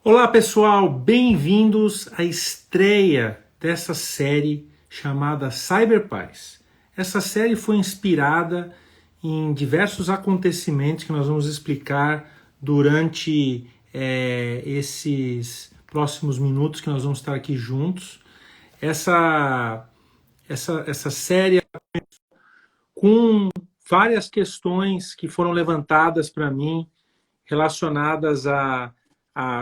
Olá pessoal, bem-vindos à estreia dessa série chamada Cyberpaz. Essa série foi inspirada em diversos acontecimentos que nós vamos explicar durante esses próximos minutos que nós vamos estar aqui juntos. Essa série com várias questões que foram levantadas para mim relacionadas a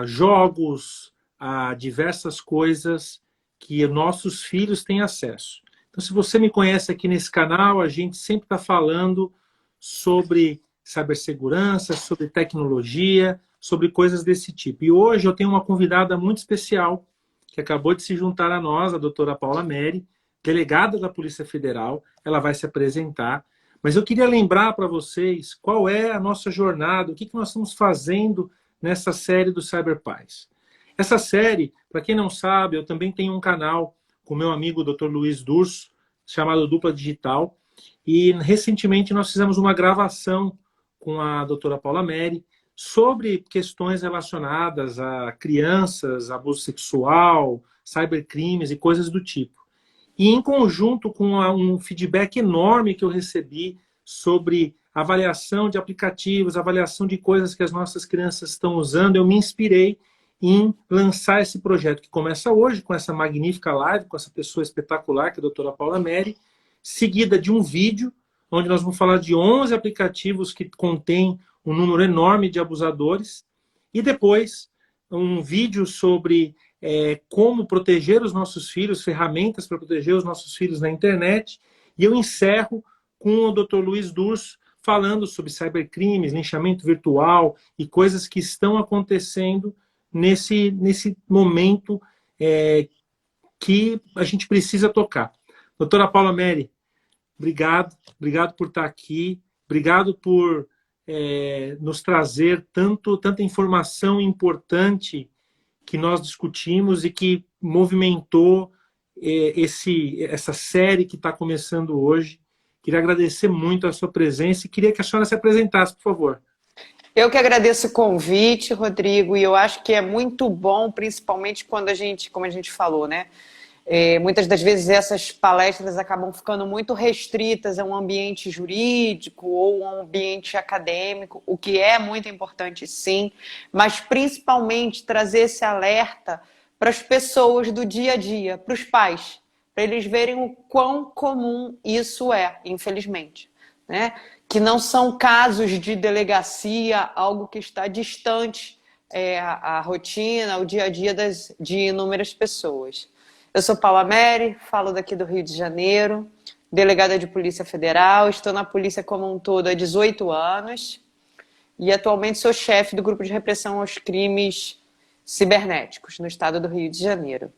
jogos, a diversas coisas que nossos filhos têm acesso. Então, se você me conhece aqui nesse canal, a gente sempre está falando sobre cibersegurança, sobre tecnologia, sobre coisas desse tipo. E hoje eu tenho uma convidada muito especial que acabou de se juntar a nós, a doutora Paula Meri, delegada da Polícia Federal. Ela vai se apresentar. Mas eu queria lembrar para vocês qual é a nossa jornada, o que nós estamos fazendo nessa série do Cyberpaz. Essa série, para quem não sabe, eu também tenho um canal com meu amigo Dr. Luiz Durso, chamado Dupla Digital, e recentemente nós fizemos uma gravação com a doutora Paula Meri sobre questões relacionadas a crianças, abuso sexual, cybercrimes e coisas do tipo. E em conjunto com um feedback enorme que eu recebi sobre avaliação de aplicativos, avaliação de coisas que as nossas crianças estão usando, eu me inspirei em lançar esse projeto que começa hoje com essa magnífica live, com essa pessoa espetacular, que é a doutora Paula Meri, seguida de um vídeo, onde nós vamos falar de 11 aplicativos que contêm um número enorme de abusadores, e depois um vídeo sobre como proteger os nossos filhos, ferramentas para proteger os nossos filhos na internet, e eu encerro com o Dr. Luiz Durso falando sobre cybercrimes, linchamento virtual e coisas que estão acontecendo nesse momento que a gente precisa tocar. Doutora Paula Meri, obrigado por estar aqui, obrigado por nos trazer tanta informação importante que nós discutimos e que movimentou essa série que está começando hoje. Queria agradecer muito a sua presença e queria que a senhora se apresentasse, por favor. Eu que agradeço o convite, Rodrigo, e eu acho que é muito bom, principalmente quando como a gente falou, né? Muitas das vezes essas palestras acabam ficando muito restritas a um ambiente jurídico ou a um ambiente acadêmico, o que é muito importante sim, mas principalmente trazer esse alerta para as pessoas do dia a dia, para os pais, para eles verem o quão comum isso é, infelizmente, né? Que não são casos de delegacia, algo que está distante a rotina, o dia a dia de inúmeras pessoas. Eu sou Paula Meri, falo daqui do Rio de Janeiro, delegada de Polícia Federal, estou na polícia como um todo há 18 anos e atualmente sou chefe do Grupo de Repressão aos Crimes Cibernéticos no estado do Rio de Janeiro.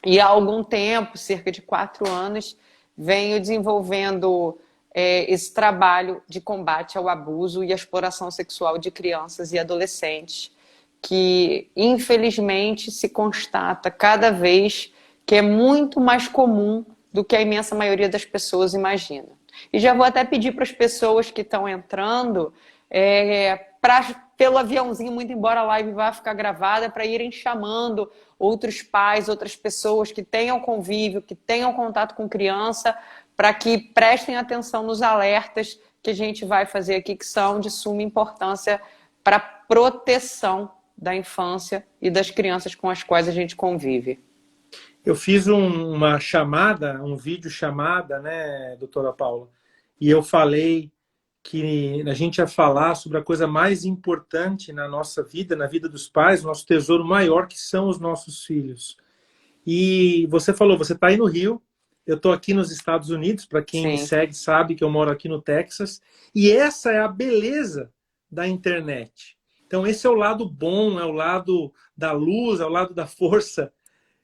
E há algum tempo, cerca de 4 anos, venho desenvolvendo esse trabalho de combate ao abuso e à exploração sexual de crianças e adolescentes, que infelizmente se constata cada vez que é muito mais comum do que a imensa maioria das pessoas imagina. E já vou até pedir para as pessoas que estão entrando, pelo aviãozinho, muito embora a live vá ficar gravada, para irem chamando outros pais, outras pessoas que tenham convívio, que tenham contato com criança, para que prestem atenção nos alertas que a gente vai fazer aqui, que são de suma importância para a proteção da infância e das crianças com as quais a gente convive. Eu fiz uma chamada, um vídeo chamada, né, doutora Paula? E eu falei que a gente ia falar sobre a coisa mais importante na nossa vida, na vida dos pais, o nosso tesouro maior, que são os nossos filhos. E você falou, você está aí no Rio, eu estou aqui nos Estados Unidos, para quem me segue sabe que eu moro aqui no Texas, e essa é a beleza da internet. Então esse é o lado bom, é o lado da luz, é o lado da força,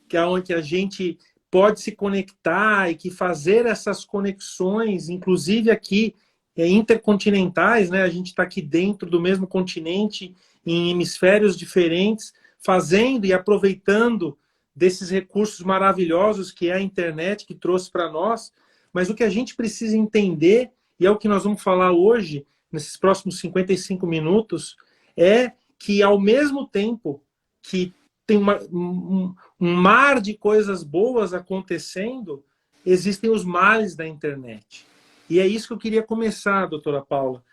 que é onde a gente pode se conectar e que fazer essas conexões, inclusive aqui, intercontinentais, né? A gente está aqui dentro do mesmo continente, em hemisférios diferentes, fazendo e aproveitando desses recursos maravilhosos que é a internet, que trouxe para nós. Mas o que a gente precisa entender, e é o que nós vamos falar hoje, nesses próximos 55 minutos, é que, ao mesmo tempo que tem um mar de coisas boas acontecendo, existem os males da internet. E é isso que eu queria começar, doutora Paula.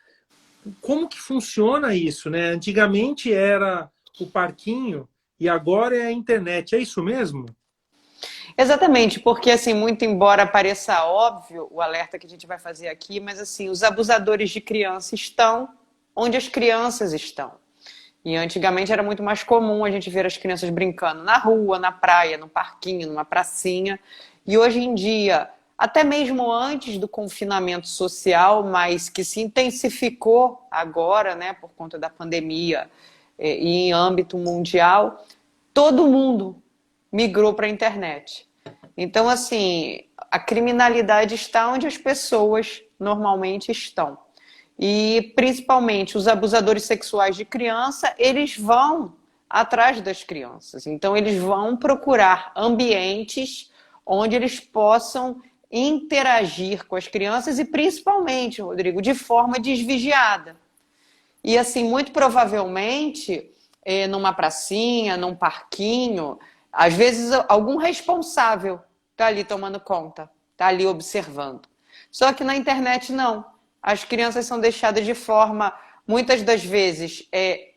Como que funciona isso, né? Antigamente era o parquinho e agora é a internet. É isso mesmo? Exatamente, porque assim, muito embora pareça óbvio o alerta que a gente vai fazer aqui, mas assim, os abusadores de criança estão onde as crianças estão. E antigamente era muito mais comum a gente ver as crianças brincando na rua, na praia, no parquinho, numa pracinha. E hoje em dia, até mesmo antes do confinamento social, mas que se intensificou agora, né, por conta da pandemia e em âmbito mundial, todo mundo migrou para a internet. Então, assim, a criminalidade está onde as pessoas normalmente estão. E, principalmente, os abusadores sexuais de criança, eles vão atrás das crianças. Então, eles vão procurar ambientes onde eles possam interagir com as crianças e, principalmente, Rodrigo, de forma desvigiada. E, assim, muito provavelmente, numa pracinha, num parquinho, às vezes algum responsável está ali tomando conta, está ali observando. Só que na internet não. As crianças são deixadas de forma, muitas das vezes,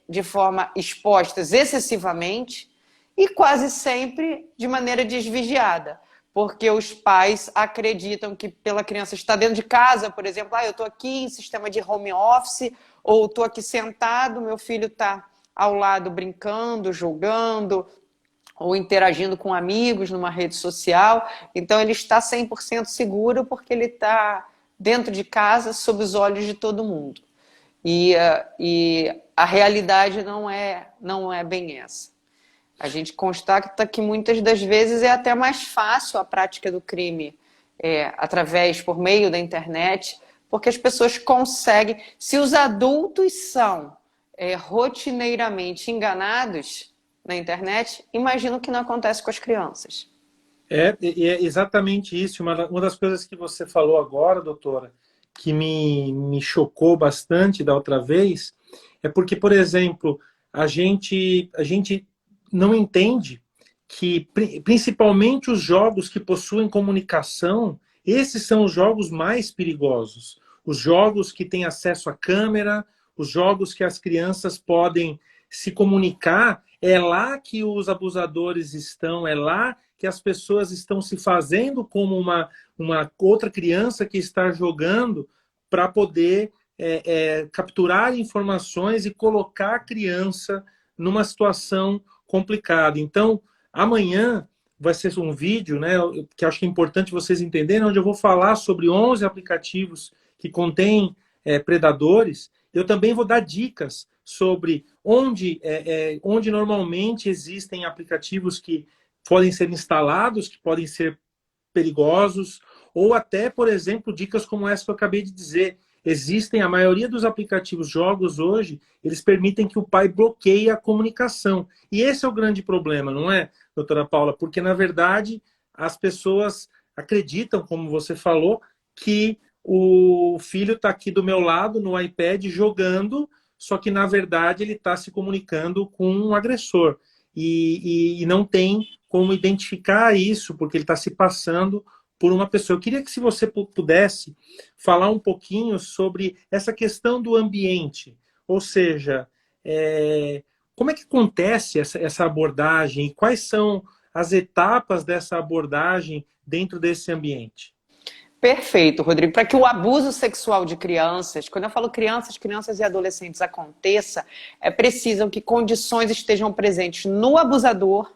de forma expostas excessivamente e quase sempre de maneira desvigiada. Porque os pais acreditam que pela criança estar dentro de casa, por exemplo, eu estou aqui em sistema de home office, ou estou aqui sentado, meu filho está ao lado brincando, jogando, ou interagindo com amigos numa rede social. Então ele está 100% seguro porque ele está dentro de casa, sob os olhos de todo mundo. E a realidade não é bem essa. A gente constata que muitas das vezes é até mais fácil a prática do crime por meio da internet, porque as pessoas conseguem. Se os adultos são rotineiramente enganados na internet, imagino que não acontece com as crianças. É exatamente isso. Uma das coisas que você falou agora, doutora, que me chocou bastante da outra vez, é porque, por exemplo, a gente não entende que, principalmente os jogos que possuem comunicação, esses são os jogos mais perigosos. Os jogos que têm acesso à câmera, os jogos que as crianças podem se comunicar, é lá que os abusadores estão, é lá que as pessoas estão se fazendo como uma outra criança que está jogando para poder capturar informações e colocar a criança numa situação complicada. Então, amanhã vai ser um vídeo, né, que acho que é importante vocês entenderem, onde eu vou falar sobre 11 aplicativos que contêm predadores. Eu também vou dar dicas sobre onde normalmente existem aplicativos que podem ser instalados, que podem ser perigosos, ou até, por exemplo, dicas como essa que eu acabei de dizer. Existem, a maioria dos aplicativos, jogos hoje, eles permitem que o pai bloqueie a comunicação. E esse é o grande problema, não é, doutora Paula? Porque, na verdade, as pessoas acreditam, como você falou, que o filho está aqui do meu lado, no iPad, jogando, só que, na verdade, ele está se comunicando com um agressor. E não tem como identificar isso, porque ele está se passando por uma pessoa. Eu queria que, se você pudesse falar um pouquinho sobre essa questão do ambiente, ou seja, como é que acontece essa abordagem e quais são as etapas dessa abordagem dentro desse ambiente? Perfeito, Rodrigo. Para que o abuso sexual de crianças, quando eu falo crianças e adolescentes aconteça, é preciso que condições estejam presentes no abusador,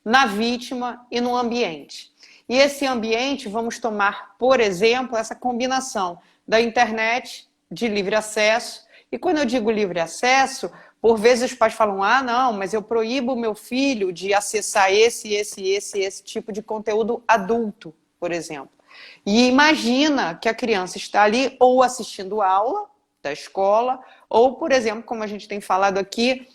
na vítima e no ambiente. E esse ambiente, vamos tomar, por exemplo, essa combinação da internet de livre acesso. E quando eu digo livre acesso, por vezes os pais falam, não, mas eu proíbo o meu filho de acessar esse tipo de conteúdo adulto, por exemplo. E imagina que a criança está ali ou assistindo aula da escola, ou, por exemplo, como a gente tem falado aqui,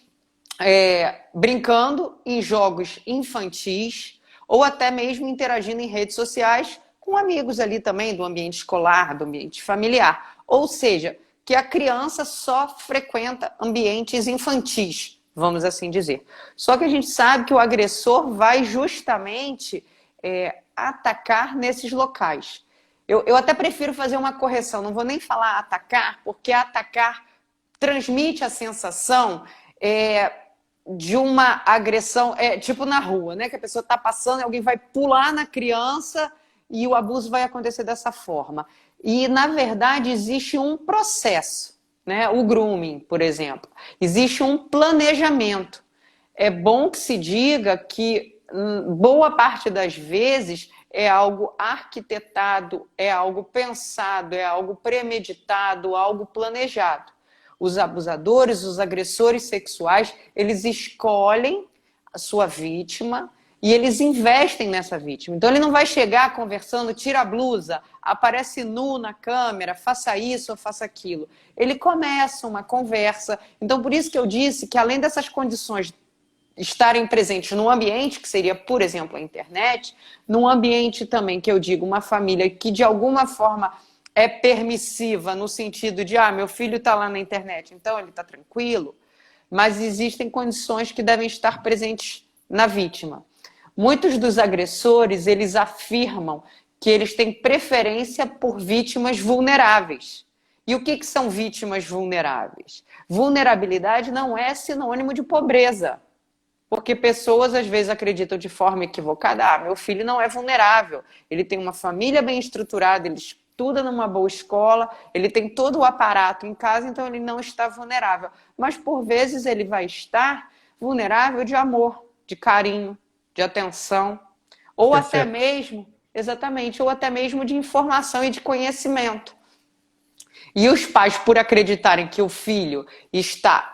brincando em jogos infantis, ou até mesmo interagindo em redes sociais com amigos ali também do ambiente escolar, do ambiente familiar. Ou seja, que a criança só frequenta ambientes infantis, vamos assim dizer. Só que a gente sabe que o agressor vai justamente atacar nesses locais. Eu até prefiro fazer uma correção, não vou nem falar atacar, porque atacar transmite a sensação de uma agressão, tipo na rua, né? Que a pessoa está passando e alguém vai pular na criança e o abuso vai acontecer dessa forma. E, na verdade, existe um processo, né? O grooming, por exemplo. Existe um planejamento. É bom que se diga que boa parte das vezes é algo arquitetado, é algo pensado, é algo premeditado, algo planejado. Os abusadores, os agressores sexuais, eles escolhem a sua vítima e eles investem nessa vítima. Então ele não vai chegar conversando, tira a blusa, aparece nu na câmera, faça isso ou faça aquilo. Ele começa uma conversa. Então por isso que eu disse que além dessas condições estarem presentes num ambiente, que seria, por exemplo, a internet, num ambiente também, que eu digo, uma família que de alguma forma é permissiva, no sentido de, meu filho está lá na internet, então ele está tranquilo, mas existem condições que devem estar presentes na vítima. Muitos dos agressores, eles afirmam que eles têm preferência por vítimas vulneráveis. E o que são vítimas vulneráveis? Vulnerabilidade não é sinônimo de pobreza. Porque pessoas às vezes acreditam de forma equivocada, meu filho não é vulnerável, ele tem uma família bem estruturada, ele estuda numa boa escola, ele tem todo o aparato em casa, então ele não está vulnerável. Mas por vezes ele vai estar vulnerável de amor, de carinho, de atenção, ou até mesmo, exatamente, ou até mesmo de informação e de conhecimento. E os pais, por acreditarem que o filho está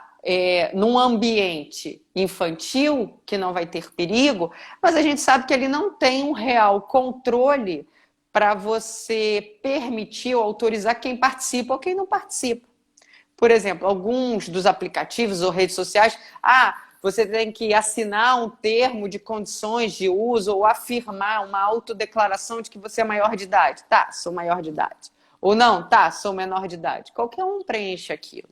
num ambiente infantil, que não vai ter perigo, mas a gente sabe que ele não tem um real controle para você permitir ou autorizar quem participa ou quem não participa. Por exemplo, alguns dos aplicativos ou redes sociais, você tem que assinar um termo de condições de uso ou afirmar uma autodeclaração de que você é maior de idade. Tá, sou maior de idade. Ou não, tá, sou menor de idade. Qualquer um preenche aquilo.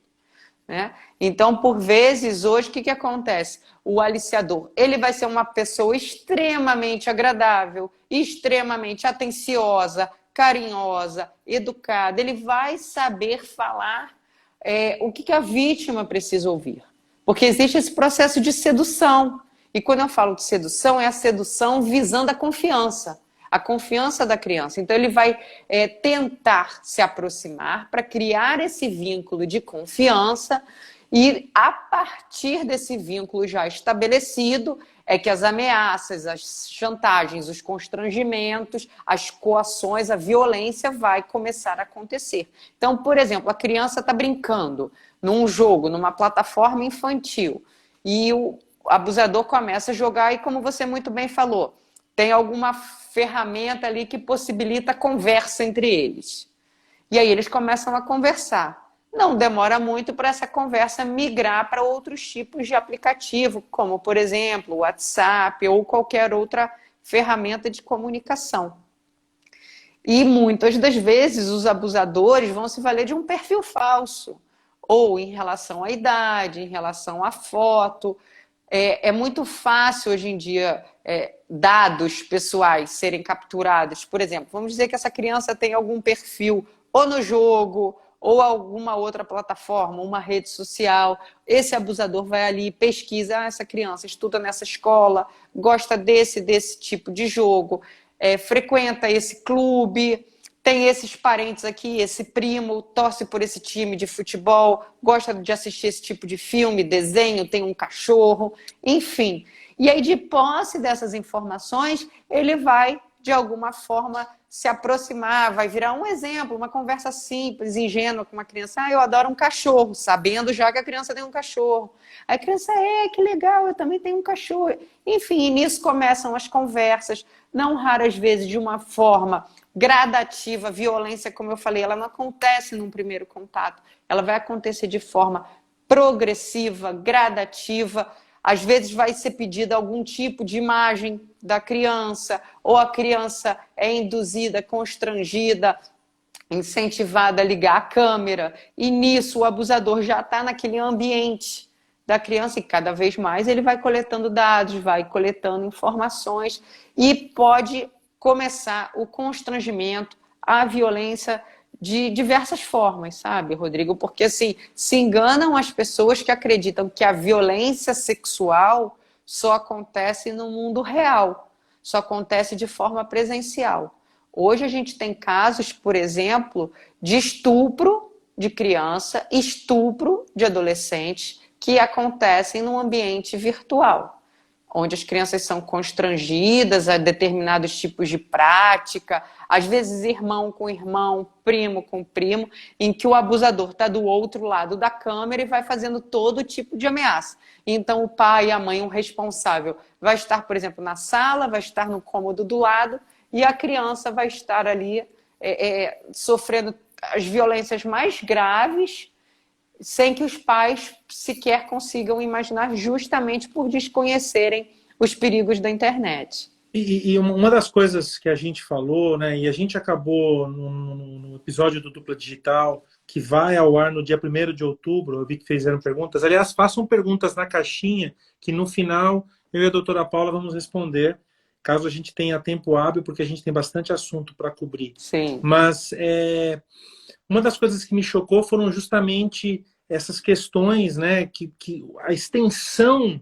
Né? Então, por vezes, hoje, o que acontece? O aliciador, ele vai ser uma pessoa extremamente agradável, extremamente atenciosa, carinhosa, educada. Ele vai saber falar o que a vítima precisa ouvir. Porque existe esse processo de sedução. E quando eu falo de sedução, é a sedução visando a confiança da criança. Então ele vai tentar se aproximar para criar esse vínculo de confiança e a partir desse vínculo já estabelecido é que as ameaças, as chantagens, os constrangimentos, as coações, a violência vai começar a acontecer. Então, por exemplo, a criança está brincando num jogo, numa plataforma infantil e o abusador começa a jogar e, como você muito bem falou, tem alguma ferramenta ali que possibilita a conversa entre eles. E aí eles começam a conversar. Não demora muito para essa conversa migrar para outros tipos de aplicativo, como, por exemplo, o WhatsApp ou qualquer outra ferramenta de comunicação. E muitas das vezes os abusadores vão se valer de um perfil falso, ou em relação à idade, em relação à foto. É muito fácil hoje em dia dados pessoais serem capturados. Por exemplo, vamos dizer que essa criança tem algum perfil ou no jogo ou alguma outra plataforma, uma rede social. Esse abusador vai ali e pesquisa, essa criança estuda nessa escola, gosta desse tipo de jogo, frequenta esse clube, tem esses parentes aqui, esse primo torce por esse time de futebol, gosta de assistir esse tipo de filme, desenho, tem um cachorro, enfim. E aí, de posse dessas informações, ele vai, de alguma forma, se aproximar, vai virar um exemplo, uma conversa simples, ingênua com uma criança. Eu adoro um cachorro, sabendo já que a criança tem um cachorro. Aí a criança, que legal, eu também tenho um cachorro. Enfim, e nisso começam as conversas, não raras vezes de uma forma gradativa. Violência, como eu falei, ela não acontece num primeiro contato, ela vai acontecer de forma progressiva, gradativa. Às vezes vai ser pedida algum tipo de imagem da criança, ou a criança é induzida, constrangida, incentivada a ligar a câmera, e nisso o abusador já está naquele ambiente, da criança, e cada vez mais ele vai coletando dados, vai coletando informações, e pode começar o constrangimento, a violência de diversas formas, sabe, Rodrigo? Porque assim, se enganam as pessoas que acreditam que a violência sexual só acontece no mundo real, só acontece de forma presencial. Hoje a gente tem casos, por exemplo, de estupro de criança, estupro de adolescente, que acontecem no ambiente virtual, onde as crianças são constrangidas a determinados tipos de prática, às vezes irmão com irmão, primo com primo, em que o abusador está do outro lado da câmera e vai fazendo todo tipo de ameaça. Então o pai e a mãe, o responsável, vai estar, por exemplo, na sala, vai estar no cômodo do lado, e a criança vai estar ali sofrendo as violências mais graves, sem que os pais sequer consigam imaginar, justamente por desconhecerem os perigos da internet. E uma das coisas que a gente falou, né, e a gente acabou no episódio do Dupla Digital, que vai ao ar no dia 1º de outubro, eu vi que fizeram perguntas. Aliás, façam perguntas na caixinha, que no final eu e a doutora Paula vamos responder, caso a gente tenha tempo hábil, porque a gente tem bastante assunto para cobrir. Sim. Mas uma das coisas que me chocou foram justamente essas questões, né, que a extensão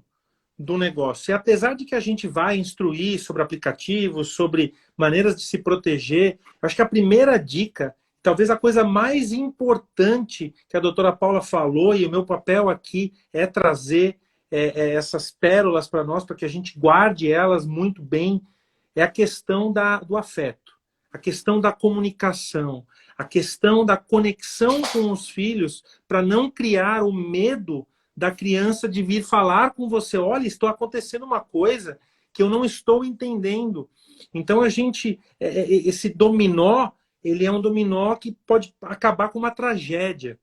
do negócio. E apesar de que a gente vai instruir sobre aplicativos, sobre maneiras de se proteger, eu acho que a primeira dica, talvez a coisa mais importante que a doutora Paula falou, e o meu papel aqui é trazer essas pérolas para nós, para que a gente guarde elas muito bem, é a questão do afeto, a questão da comunicação, a questão da conexão com os filhos, para não criar o medo da criança de vir falar com você: olha, estou acontecendo uma coisa que eu não estou entendendo. Então esse dominó, ele é um dominó que pode acabar com uma tragédia.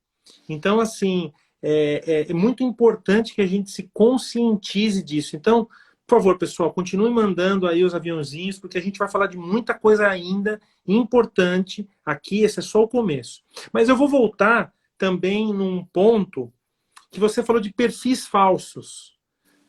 Então, assim, é muito importante que a gente se conscientize disso. Então, por favor, pessoal, continue mandando aí os aviãozinhos, porque a gente vai falar de muita coisa ainda importante aqui. Esse é só o começo. Mas eu vou voltar também num ponto que você falou de perfis falsos,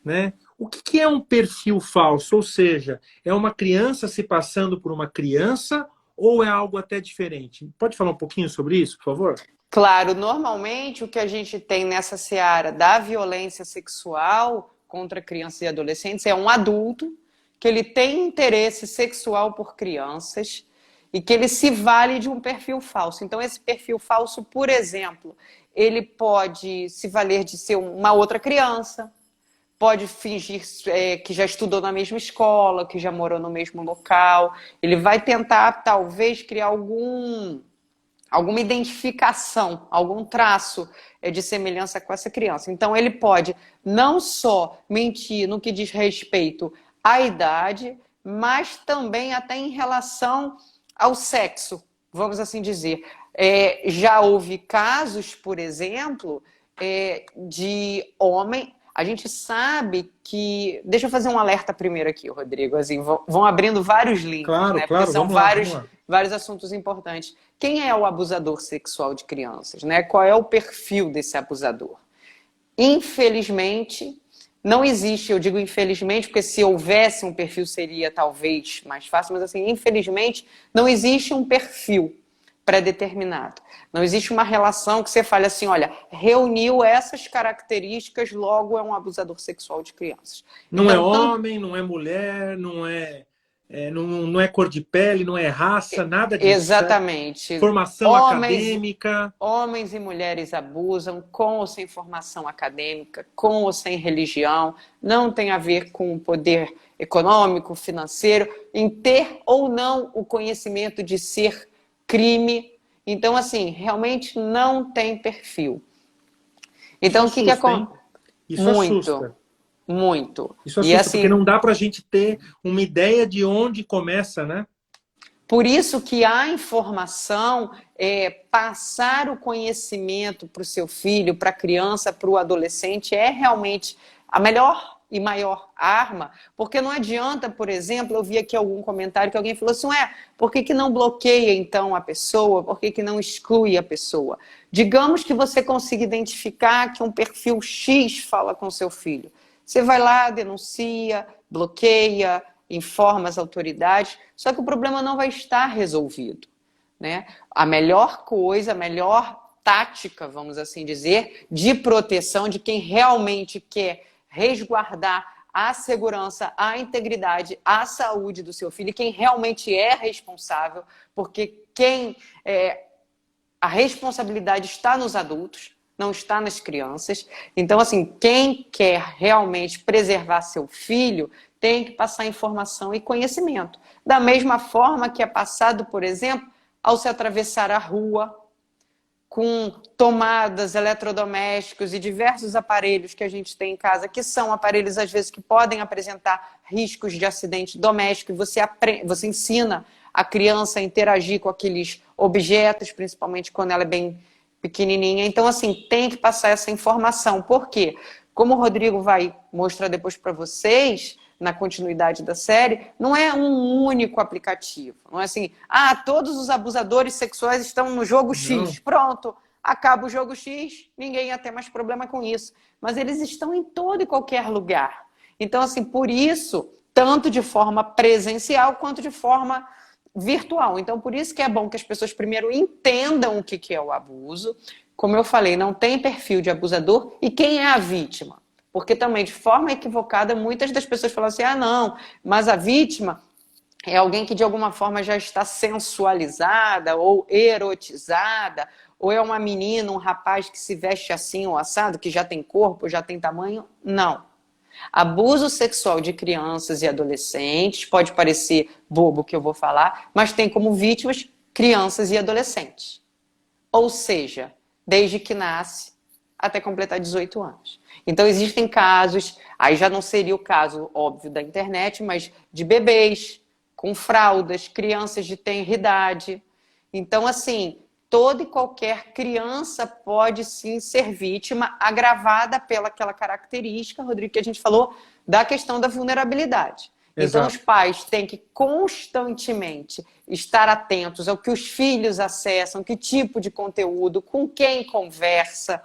né? O que é um perfil falso? Ou seja, é uma criança se passando por uma criança ou é algo até diferente? Pode falar um pouquinho sobre isso, por favor? Claro, normalmente o que a gente tem nessa seara da violência sexual contra crianças e adolescentes é um adulto que ele tem interesse sexual por crianças e que ele se vale de um perfil falso. Então, esse perfil falso, por exemplo, ele pode se valer de ser uma outra criança, pode fingir que já estudou na mesma escola, que já morou no mesmo local. Ele vai tentar, talvez, criar alguma identificação, algum traço de semelhança com essa criança. Então, ele pode não só mentir no que diz respeito à idade, mas também até em relação ao sexo, vamos assim dizer. Já houve casos, por exemplo, de homem. A gente sabe que... Deixa eu fazer um alerta primeiro aqui, Rodrigo. Assim, vão abrindo vários links, claro, né? Claro, porque são vamos lá. vários assuntos importantes. Quem é o abusador sexual de crianças, né? Qual é o perfil desse abusador? Infelizmente, não existe, eu digo infelizmente, porque se houvesse um perfil seria talvez mais fácil, mas assim, infelizmente, não existe um perfil pré-determinado. Não existe uma relação que você fale assim, olha, reuniu essas características, logo é um abusador sexual de crianças. Não é homem, não é mulher, não é cor de pele, não é raça, nada disso. Exatamente. Formação acadêmica. Homens e mulheres abusam, com ou sem formação acadêmica, com ou sem religião, não tem a ver com o poder econômico, financeiro, em ter ou não o conhecimento de ser crime. Então, assim, realmente não tem perfil. Então, o que acontece? Isso assusta. Muito. Isso assusta, e, assim, porque não dá para a gente ter uma ideia de onde começa, né? Por isso que a informação, passar o conhecimento para o seu filho, para a criança, para o adolescente, é realmente a melhor e maior arma, porque não adianta, por exemplo, eu vi aqui algum comentário que alguém falou assim, por que não bloqueia então a pessoa, por que não exclui a pessoa? Digamos que você consiga identificar que um perfil X fala com seu filho. Você vai lá, denuncia, bloqueia, informa as autoridades, só que o problema não vai estar resolvido, né? A melhor coisa, a melhor tática, vamos assim dizer, de proteção de quem realmente quer resguardar a segurança, a integridade, a saúde do seu filho, quem realmente é responsável, porque a responsabilidade está nos adultos, não está nas crianças. Então, assim, quem quer realmente preservar seu filho tem que passar informação e conhecimento. Da mesma forma que é passado, por exemplo, ao se atravessar a rua, com tomadas, eletrodomésticos e diversos aparelhos que a gente tem em casa, que são aparelhos, às vezes, que podem apresentar riscos de acidente doméstico, e você ensina a criança a interagir com aqueles objetos, principalmente quando ela é bem pequenininha. Então, assim, tem que passar essa informação. Por quê? Como o Rodrigo vai mostrar depois para vocês, na continuidade da série, não é um único aplicativo. Não é assim, todos os abusadores sexuais estão no jogo X. Não. Pronto, acaba o jogo X, ninguém ia ter mais problema com isso. Mas eles estão em todo e qualquer lugar. Então, assim, por isso, tanto de forma presencial quanto de forma virtual. Então, por isso que é bom que as pessoas primeiro entendam o que é o abuso. Como eu falei, não tem perfil de abusador e quem é a vítima. Porque também, de forma equivocada, muitas das pessoas falam assim, não, mas a vítima é alguém que de alguma forma já está sensualizada ou erotizada, ou é uma menina, um rapaz que se veste assim ou assado, que já tem corpo, já tem tamanho. Não. Abuso sexual de crianças e adolescentes, pode parecer bobo o que eu vou falar, mas tem como vítimas crianças e adolescentes. Ou seja, desde que nasce até completar 18 anos. Então existem casos, aí já não seria o caso óbvio da internet, mas de bebês com fraldas, crianças de tenra idade. Então, assim, toda e qualquer criança pode sim ser vítima, agravada pelaquela característica, Rodrigo, que a gente falou, da questão da vulnerabilidade. Exato. Então os pais têm que constantemente estar atentos ao que os filhos acessam, que tipo de conteúdo, com quem conversa.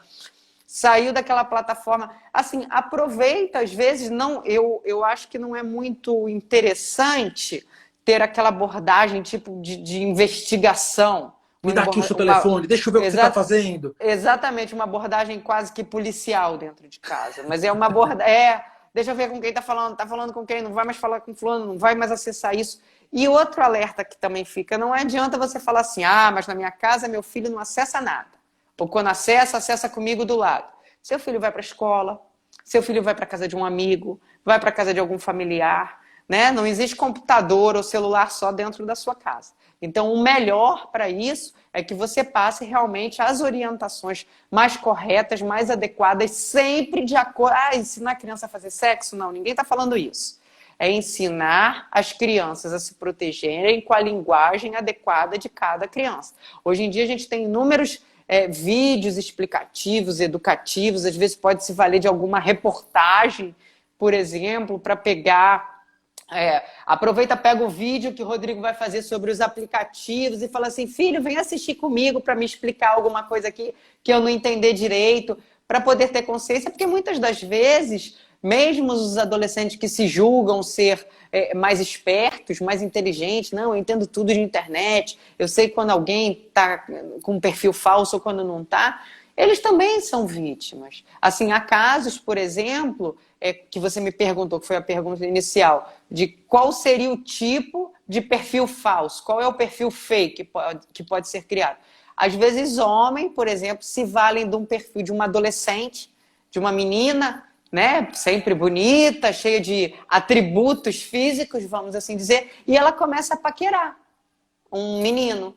Saiu daquela plataforma, assim, aproveita, às vezes, eu acho que não é muito interessante ter aquela abordagem tipo de investigação. Me dá aqui o seu telefone, deixa eu ver o que você está fazendo. Exatamente, uma abordagem quase que policial dentro de casa, mas é uma abordagem, deixa eu ver com quem está falando com quem, não vai mais falar com fulano, não vai mais acessar isso. E outro alerta que também fica, não adianta você falar assim, mas na minha casa meu filho não acessa nada. Ou quando acessa comigo do lado. Seu filho vai para a escola, seu filho vai para a casa de um amigo, vai para a casa de algum familiar, né? Não existe computador ou celular só dentro da sua casa. Então, o melhor para isso é que você passe realmente as orientações mais corretas, mais adequadas, sempre de acordo... ensinar a criança a fazer sexo? Não, ninguém está falando isso. É ensinar as crianças a se protegerem com a linguagem adequada de cada criança. Hoje em dia, a gente tem inúmeros vídeos explicativos, educativos, às vezes pode se valer de alguma reportagem, por exemplo, para pegar... aproveita, pega o vídeo que o Rodrigo vai fazer sobre os aplicativos e fala assim, filho, vem assistir comigo para me explicar alguma coisa aqui que eu não entender direito, para poder ter consciência, porque muitas das vezes, mesmo os adolescentes que se julgam ser mais espertos, mais inteligentes, não, eu entendo tudo de internet, eu sei quando alguém está com um perfil falso ou quando não está, eles também são vítimas. Assim, há casos, por exemplo, que você me perguntou, que foi a pergunta inicial, de qual seria o tipo de perfil falso, qual é o perfil fake que pode ser criado. Às vezes, homens, por exemplo, se valem de um perfil de uma adolescente, de uma menina, né, sempre bonita, cheia de atributos físicos, vamos assim dizer, e ela começa a paquerar um menino.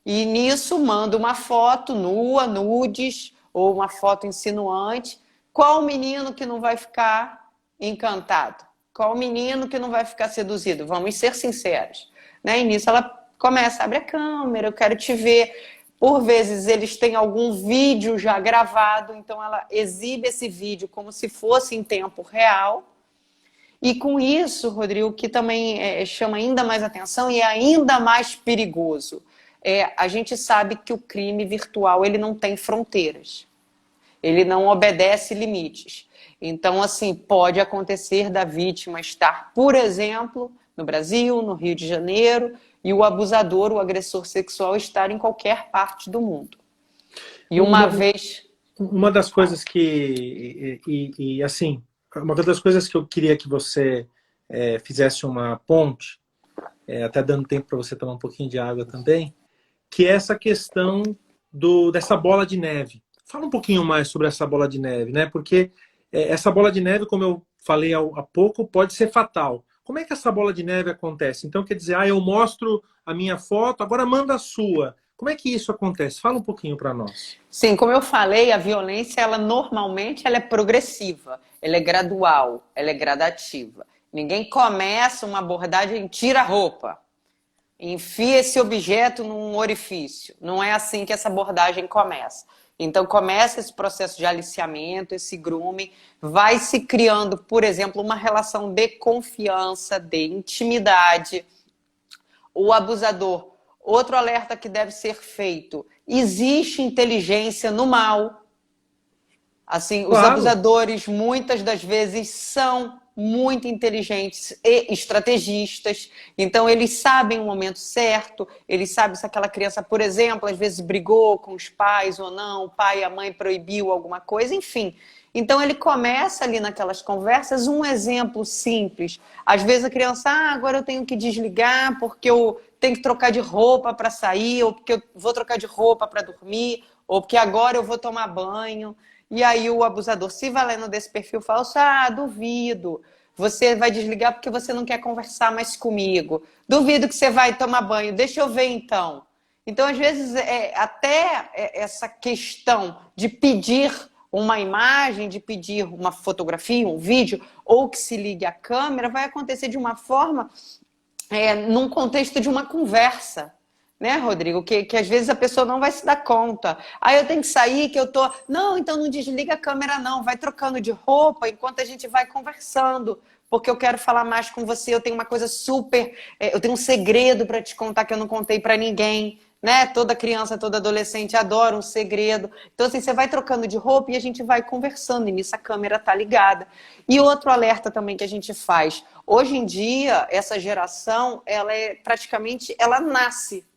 E nisso manda uma foto nua, nudes, ou uma foto insinuante. Qual menino que não vai ficar encantado? Qual menino que não vai ficar seduzido? Vamos ser sinceros. Né? E nisso ela começa, abre a câmera, eu quero te ver. Por vezes eles têm algum vídeo já gravado, então ela exibe esse vídeo como se fosse em tempo real. E com isso, Rodrigo, o que também chama ainda mais atenção e é ainda mais perigoso, a gente sabe que o crime virtual ele não tem fronteiras, ele não obedece limites. Então, assim, pode acontecer da vítima estar, por exemplo, no Brasil, no Rio de Janeiro, e o abusador, o agressor sexual, estar em qualquer parte do mundo. E uma vez... Uma das coisas que... assim, uma das coisas que eu queria que você fizesse uma ponte, até dando tempo para você tomar um pouquinho de água também, que é essa questão dessa bola de neve. Fala um pouquinho mais sobre essa bola de neve, né? Porque essa bola de neve, como eu falei há pouco, pode ser fatal. Como é que essa bola de neve acontece? Então, quer dizer, eu mostro a minha foto, agora manda a sua. Como é que isso acontece? Fala um pouquinho para nós. Sim, como eu falei, a violência, ela normalmente ela é progressiva, ela é gradual, ela é gradativa. Ninguém começa uma abordagem, tira a roupa, enfia esse objeto num orifício. Não é assim que essa abordagem começa. Então começa esse processo de aliciamento, esse grooming, vai se criando, por exemplo, uma relação de confiança, de intimidade. O abusador, outro alerta que deve ser feito, existe inteligência no mal. Assim, os abusadores muitas das vezes são muito inteligentes e estrategistas, então eles sabem o momento certo, eles sabem se aquela criança, por exemplo, às vezes brigou com os pais ou não, o pai e a mãe proibiu alguma coisa, enfim. Então ele começa ali naquelas conversas, um exemplo simples. Às vezes a criança, agora eu tenho que desligar porque eu tenho que trocar de roupa para sair, ou porque eu vou trocar de roupa para dormir, ou porque agora eu vou tomar banho. E aí o abusador, se valendo desse perfil falso, duvido. Você vai desligar porque você não quer conversar mais comigo. Duvido que você vai tomar banho. Deixa eu ver então. Então, às vezes, até essa questão de pedir uma imagem, de pedir uma fotografia, um vídeo, ou que se ligue à câmera, vai acontecer de uma forma, num contexto de uma conversa. Né, Rodrigo? Que às vezes a pessoa não vai se dar conta. Eu tenho que sair, que eu tô... Não, então não desliga a câmera não, vai trocando de roupa enquanto a gente vai conversando, porque eu quero falar mais com você, eu tenho uma coisa super... eu tenho um segredo para te contar que eu não contei para ninguém, né? Toda criança, toda adolescente adora um segredo. Então, assim, você vai trocando de roupa e a gente vai conversando, e nisso a câmera tá ligada. E outro alerta também que a gente faz. Hoje em dia, essa geração, ela praticamente, ela nasce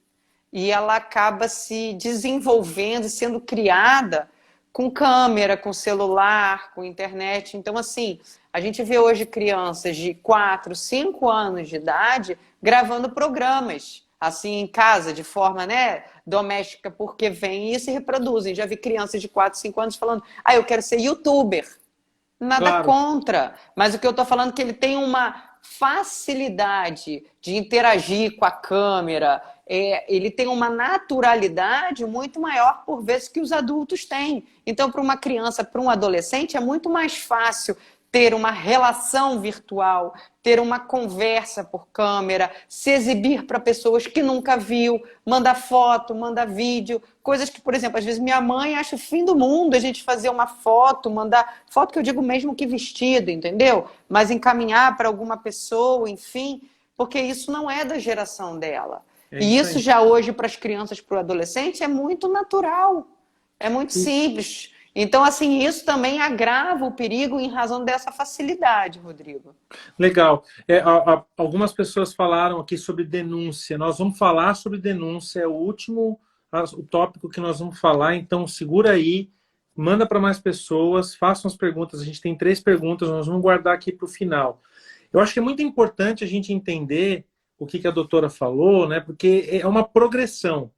e ela acaba se desenvolvendo, sendo criada com câmera, com celular, com internet. Então, assim, a gente vê hoje crianças de 4, 5 anos de idade gravando programas, assim, em casa, de forma, né, doméstica, porque vêm e se reproduzem. Já vi crianças de 4, 5 anos falando, eu quero ser youtuber. Nada contra, mas o que eu estou falando é que ele tem uma facilidade de interagir com a câmera, ele tem uma naturalidade muito maior por vezes que os adultos têm. Então, para uma criança, para um adolescente, é muito mais fácil ter uma relação virtual, ter uma conversa por câmera, se exibir para pessoas que nunca viu, mandar foto, mandar vídeo, coisas que, por exemplo, às vezes minha mãe acha o fim do mundo a gente fazer uma foto, mandar foto que eu digo mesmo que vestido, entendeu? Mas encaminhar para alguma pessoa, enfim, porque isso não é da geração dela. E isso já hoje para as crianças, para o adolescente, é muito natural, é muito simples. Então, assim, isso também agrava o perigo em razão dessa facilidade, Rodrigo. Legal. Algumas pessoas falaram aqui sobre denúncia. Nós vamos falar sobre denúncia, é o tópico que nós vamos falar, então segura aí, manda para mais pessoas, façam as perguntas. A gente tem 3 perguntas, nós vamos guardar aqui para o final. Eu acho que é muito importante a gente entender o que a doutora falou, né? Porque é uma progressão.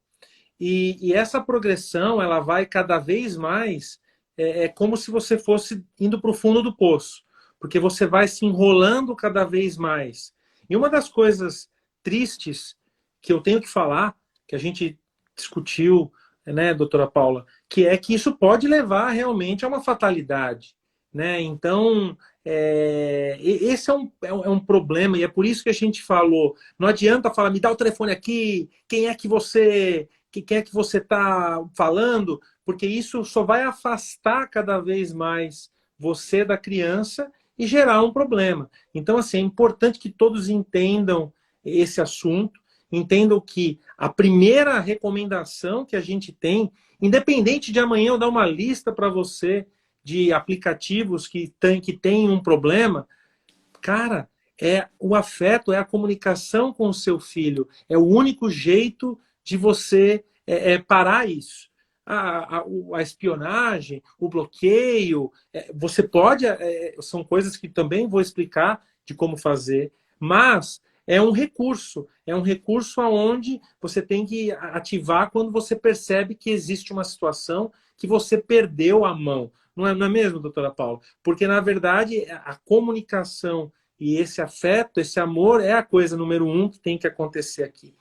E essa progressão, ela vai cada vez mais... É como se você fosse indo para o fundo do poço, porque você vai se enrolando cada vez mais. E uma das coisas tristes que eu tenho que falar, que a gente discutiu, né, doutora Paula, que é que isso pode levar realmente a uma fatalidade. Né? Então, esse é um problema, e é por isso que a gente falou, não adianta falar, me dá o telefone aqui, quem é que você quem é que você está falando, porque isso só vai afastar cada vez mais você da criança e gerar um problema. Então, assim, é importante que todos entendam esse assunto, entendam que a primeira recomendação que a gente tem, independente de amanhã eu dar uma lista para você de aplicativos que tem um problema, cara, é o afeto, é a comunicação com o seu filho. É o único jeito de você parar isso. A espionagem, o bloqueio, você pode, são coisas que também vou explicar de como fazer, mas é um recurso aonde você tem que ativar quando você percebe que existe uma situação que você perdeu a mão. Não é mesmo, doutora Paula? Porque, na verdade, a comunicação e esse afeto, esse amor é a coisa número 1 que tem que acontecer aqui.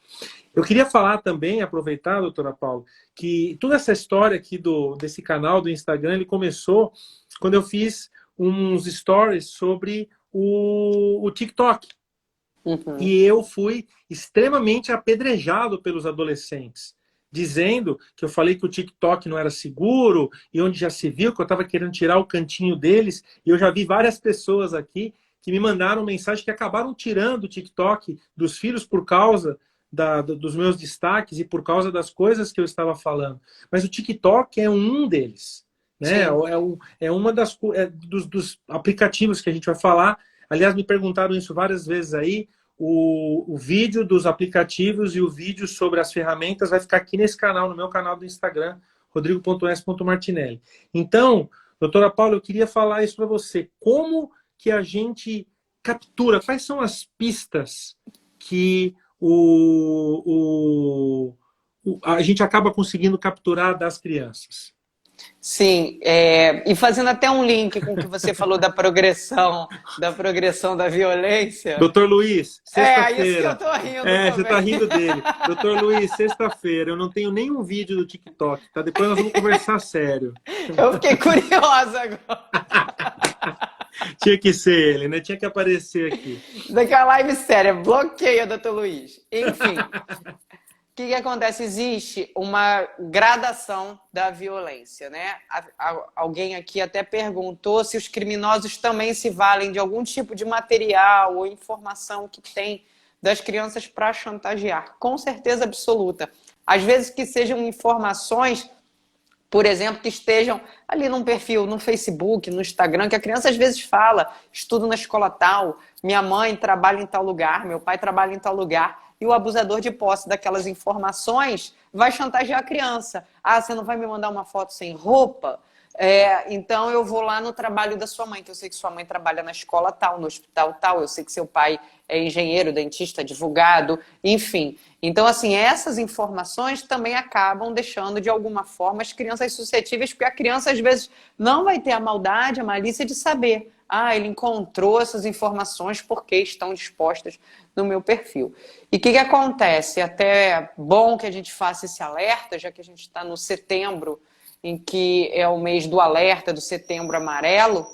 Eu queria falar também, aproveitar, doutora Paula, que toda essa história aqui desse canal do Instagram, ele começou quando eu fiz uns stories sobre o TikTok. Uhum. E eu fui extremamente apedrejado pelos adolescentes, dizendo que eu falei que o TikTok não era seguro, e onde já se viu que eu estava querendo tirar o cantinho deles, e eu já vi várias pessoas aqui que me mandaram mensagem que acabaram tirando o TikTok dos filhos por causa dos meus destaques e por causa das coisas que eu estava falando. Mas o TikTok é um deles. Né? É uma dos aplicativos que a gente vai falar. Aliás, me perguntaram isso várias vezes aí. O vídeo dos aplicativos e o vídeo sobre as ferramentas vai ficar aqui nesse canal, no meu canal do Instagram, rodrigo.s.martinelli. Então, doutora Paula, eu queria falar isso para você. Como que a gente captura? Quais são as pistas que a gente acaba conseguindo capturar das crianças? Sim, e fazendo até um link com o que você falou da progressão da violência. Doutor Luiz, sexta-feira. É, isso que eu tô rindo também. Você tá rindo dele. Doutor Luiz, sexta-feira, eu não tenho nenhum vídeo do TikTok, tá? Depois nós vamos conversar sério. Eu fiquei curiosa agora. Tinha que ser ele, né? Tinha que aparecer aqui. Daquela live séria, bloqueia, doutor Luiz. Enfim, o que acontece? Existe uma gradação da violência, né? Alguém aqui até perguntou se os criminosos também se valem de algum tipo de material ou informação que tem das crianças para chantagear. Com certeza absoluta. Às vezes que sejam informações, por exemplo, que estejam ali num perfil, no Facebook, no Instagram, que a criança às vezes fala, estudo na escola tal, minha mãe trabalha em tal lugar, meu pai trabalha em tal lugar. E o abusador de posse daquelas informações vai chantagear a criança. Ah, você não vai me mandar uma foto sem roupa? Então eu vou lá no trabalho da sua mãe, que eu sei que sua mãe trabalha na escola tal, no hospital tal, eu sei que seu pai é engenheiro, dentista, advogado, enfim. Então, assim, essas informações também acabam deixando, de alguma forma, as crianças suscetíveis, porque a criança, às vezes, não vai ter a maldade, a malícia de saber. Ah, ele encontrou essas informações porque estão dispostas no meu perfil. E o que acontece? É até bom que a gente faça esse alerta, já que a gente está no setembro, em que é o mês do alerta, do Setembro Amarelo,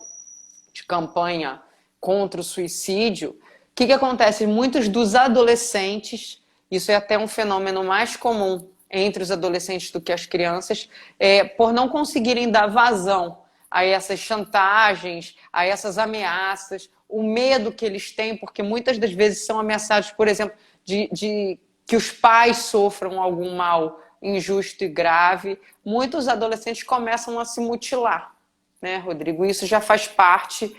de campanha contra o suicídio. O que acontece? Muitos dos adolescentes, isso é até um fenômeno mais comum entre os adolescentes do que as crianças, por não conseguirem dar vazão a essas chantagens, a essas ameaças, o medo que eles têm, porque muitas das vezes são ameaçados, por exemplo, de que os pais sofram algum mal injusto e grave. Muitos adolescentes começam a se mutilar, né, Rodrigo? Isso já faz parte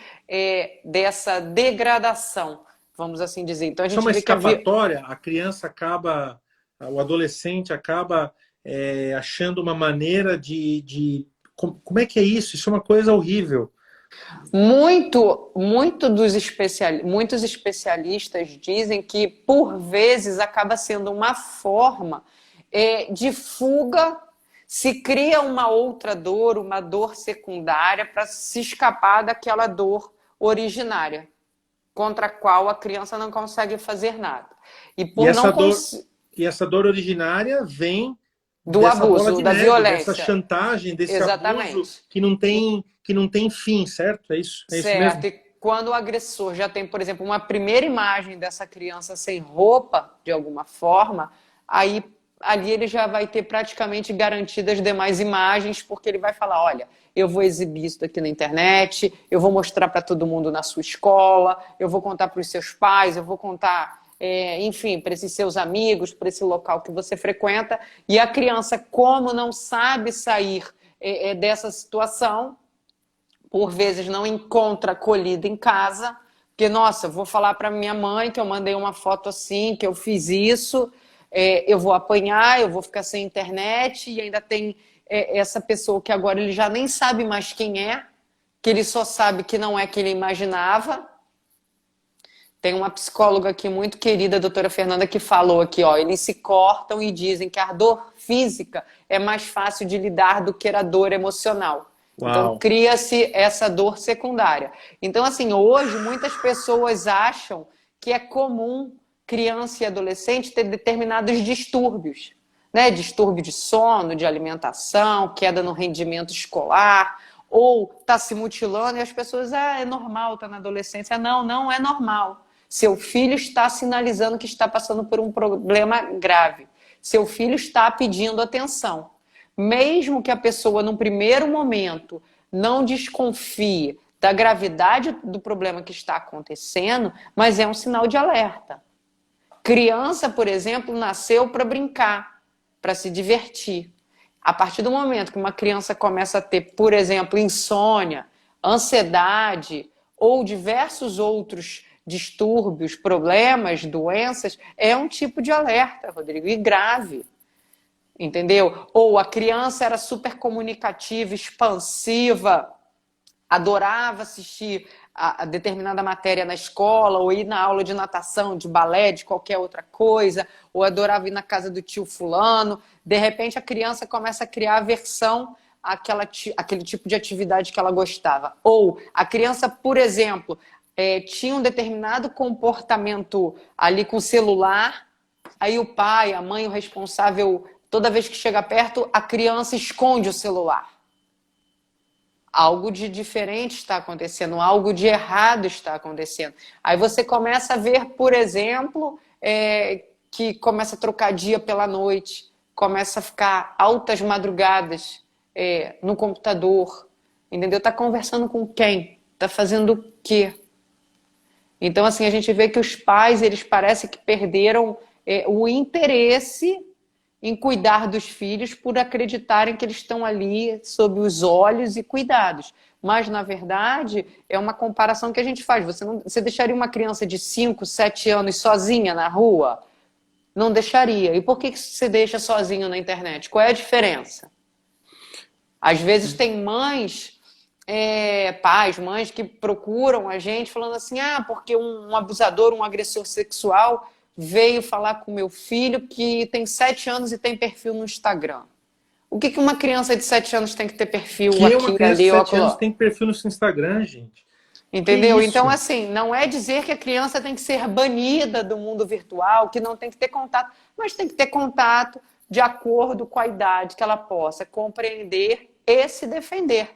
dessa degradação, vamos assim dizer. Então, a gente isso é uma vê escapatória, a criança acaba, o adolescente acaba achando uma maneira de... Como é que é isso? Isso é uma coisa horrível. Muitos especialistas dizem que, por vezes, acaba sendo uma forma de fuga, se cria uma outra dor, uma dor secundária, para se escapar daquela dor originária, contra a qual a criança não consegue fazer nada. E essa dor originária vem do abuso, da violência. Dessa chantagem, desse Exatamente. abuso que não tem fim, certo? É isso certo. Mesmo? E quando o agressor já tem, por exemplo, uma primeira imagem dessa criança sem roupa, de alguma forma, aí ali ele já vai ter praticamente garantidas as demais imagens, porque ele vai falar, olha, eu vou exibir isso aqui na internet, eu vou mostrar para todo mundo na sua escola, eu vou contar para os seus pais, eu vou contar, enfim, para esses seus amigos, para esse local que você frequenta. E a criança, como não sabe sair dessa situação, por vezes não encontra acolhida em casa, porque, nossa, eu vou falar para minha mãe que eu mandei uma foto assim, que eu fiz isso, eu vou apanhar, eu vou ficar sem internet, e ainda tem essa pessoa que agora ele já nem sabe mais quem é, que ele só sabe que não é quem ele imaginava. Tem uma psicóloga aqui muito querida, a doutora Fernanda, que falou aqui, ó, eles se cortam e dizem que a dor física é mais fácil de lidar do que a dor emocional. Então, cria-se essa dor secundária. Então, assim, hoje muitas pessoas acham que é comum criança e adolescente ter determinados distúrbios, né? Distúrbio de sono, de alimentação, queda no rendimento escolar, ou tá se mutilando e as pessoas, é normal, tá na adolescência. Não, não é normal. Seu filho está sinalizando que está passando por um problema grave. Seu filho está pedindo atenção. Mesmo que a pessoa, num primeiro momento, não desconfie da gravidade do problema que está acontecendo, mas é um sinal de alerta. Criança, por exemplo, nasceu para brincar, para se divertir. A partir do momento que uma criança começa a ter, por exemplo, insônia, ansiedade ou diversos outros distúrbios, problemas, doenças, é um tipo de alerta, Rodrigo, e grave. Entendeu? Ou a criança era super comunicativa, expansiva, adorava assistir a determinada matéria na escola, ou ir na aula de natação, de balé, de qualquer outra coisa, ou adorava ir na casa do tio fulano. De repente a criança começa a criar aversão àquele tipo de atividade que ela gostava. Ou a criança, por exemplo, tinha um determinado comportamento ali com o celular, aí o pai, a mãe, o responsável, toda vez que chega perto, a criança esconde o celular. Algo de diferente está acontecendo, algo de errado está acontecendo. Aí você começa a ver, por exemplo, que começa a trocar dia pela noite, começa a ficar altas madrugadas no computador, entendeu? Está conversando com quem? Está fazendo o quê? Então, assim, a gente vê que os pais, eles parecem que perderam o interesse em cuidar dos filhos por acreditarem que eles estão ali sob os olhos e cuidados. Mas, na verdade, é uma comparação que a gente faz. Você deixaria uma criança de 5, 7 anos sozinha na rua? Não deixaria. E por que você deixa sozinho na internet? Qual é a diferença? Às vezes tem mães, pais, mães que procuram a gente falando assim, porque um abusador, um agressor sexual veio falar com meu filho que tem 7 anos e tem perfil no Instagram. O que uma criança de 7 anos tem que ter perfil aqui, uma criança de 7 anos tem perfil no Instagram, gente? Entendeu? Então, assim, não é dizer que a criança tem que ser banida do mundo virtual, que não tem que ter contato, mas tem que ter contato de acordo com a idade que ela possa compreender e se defender.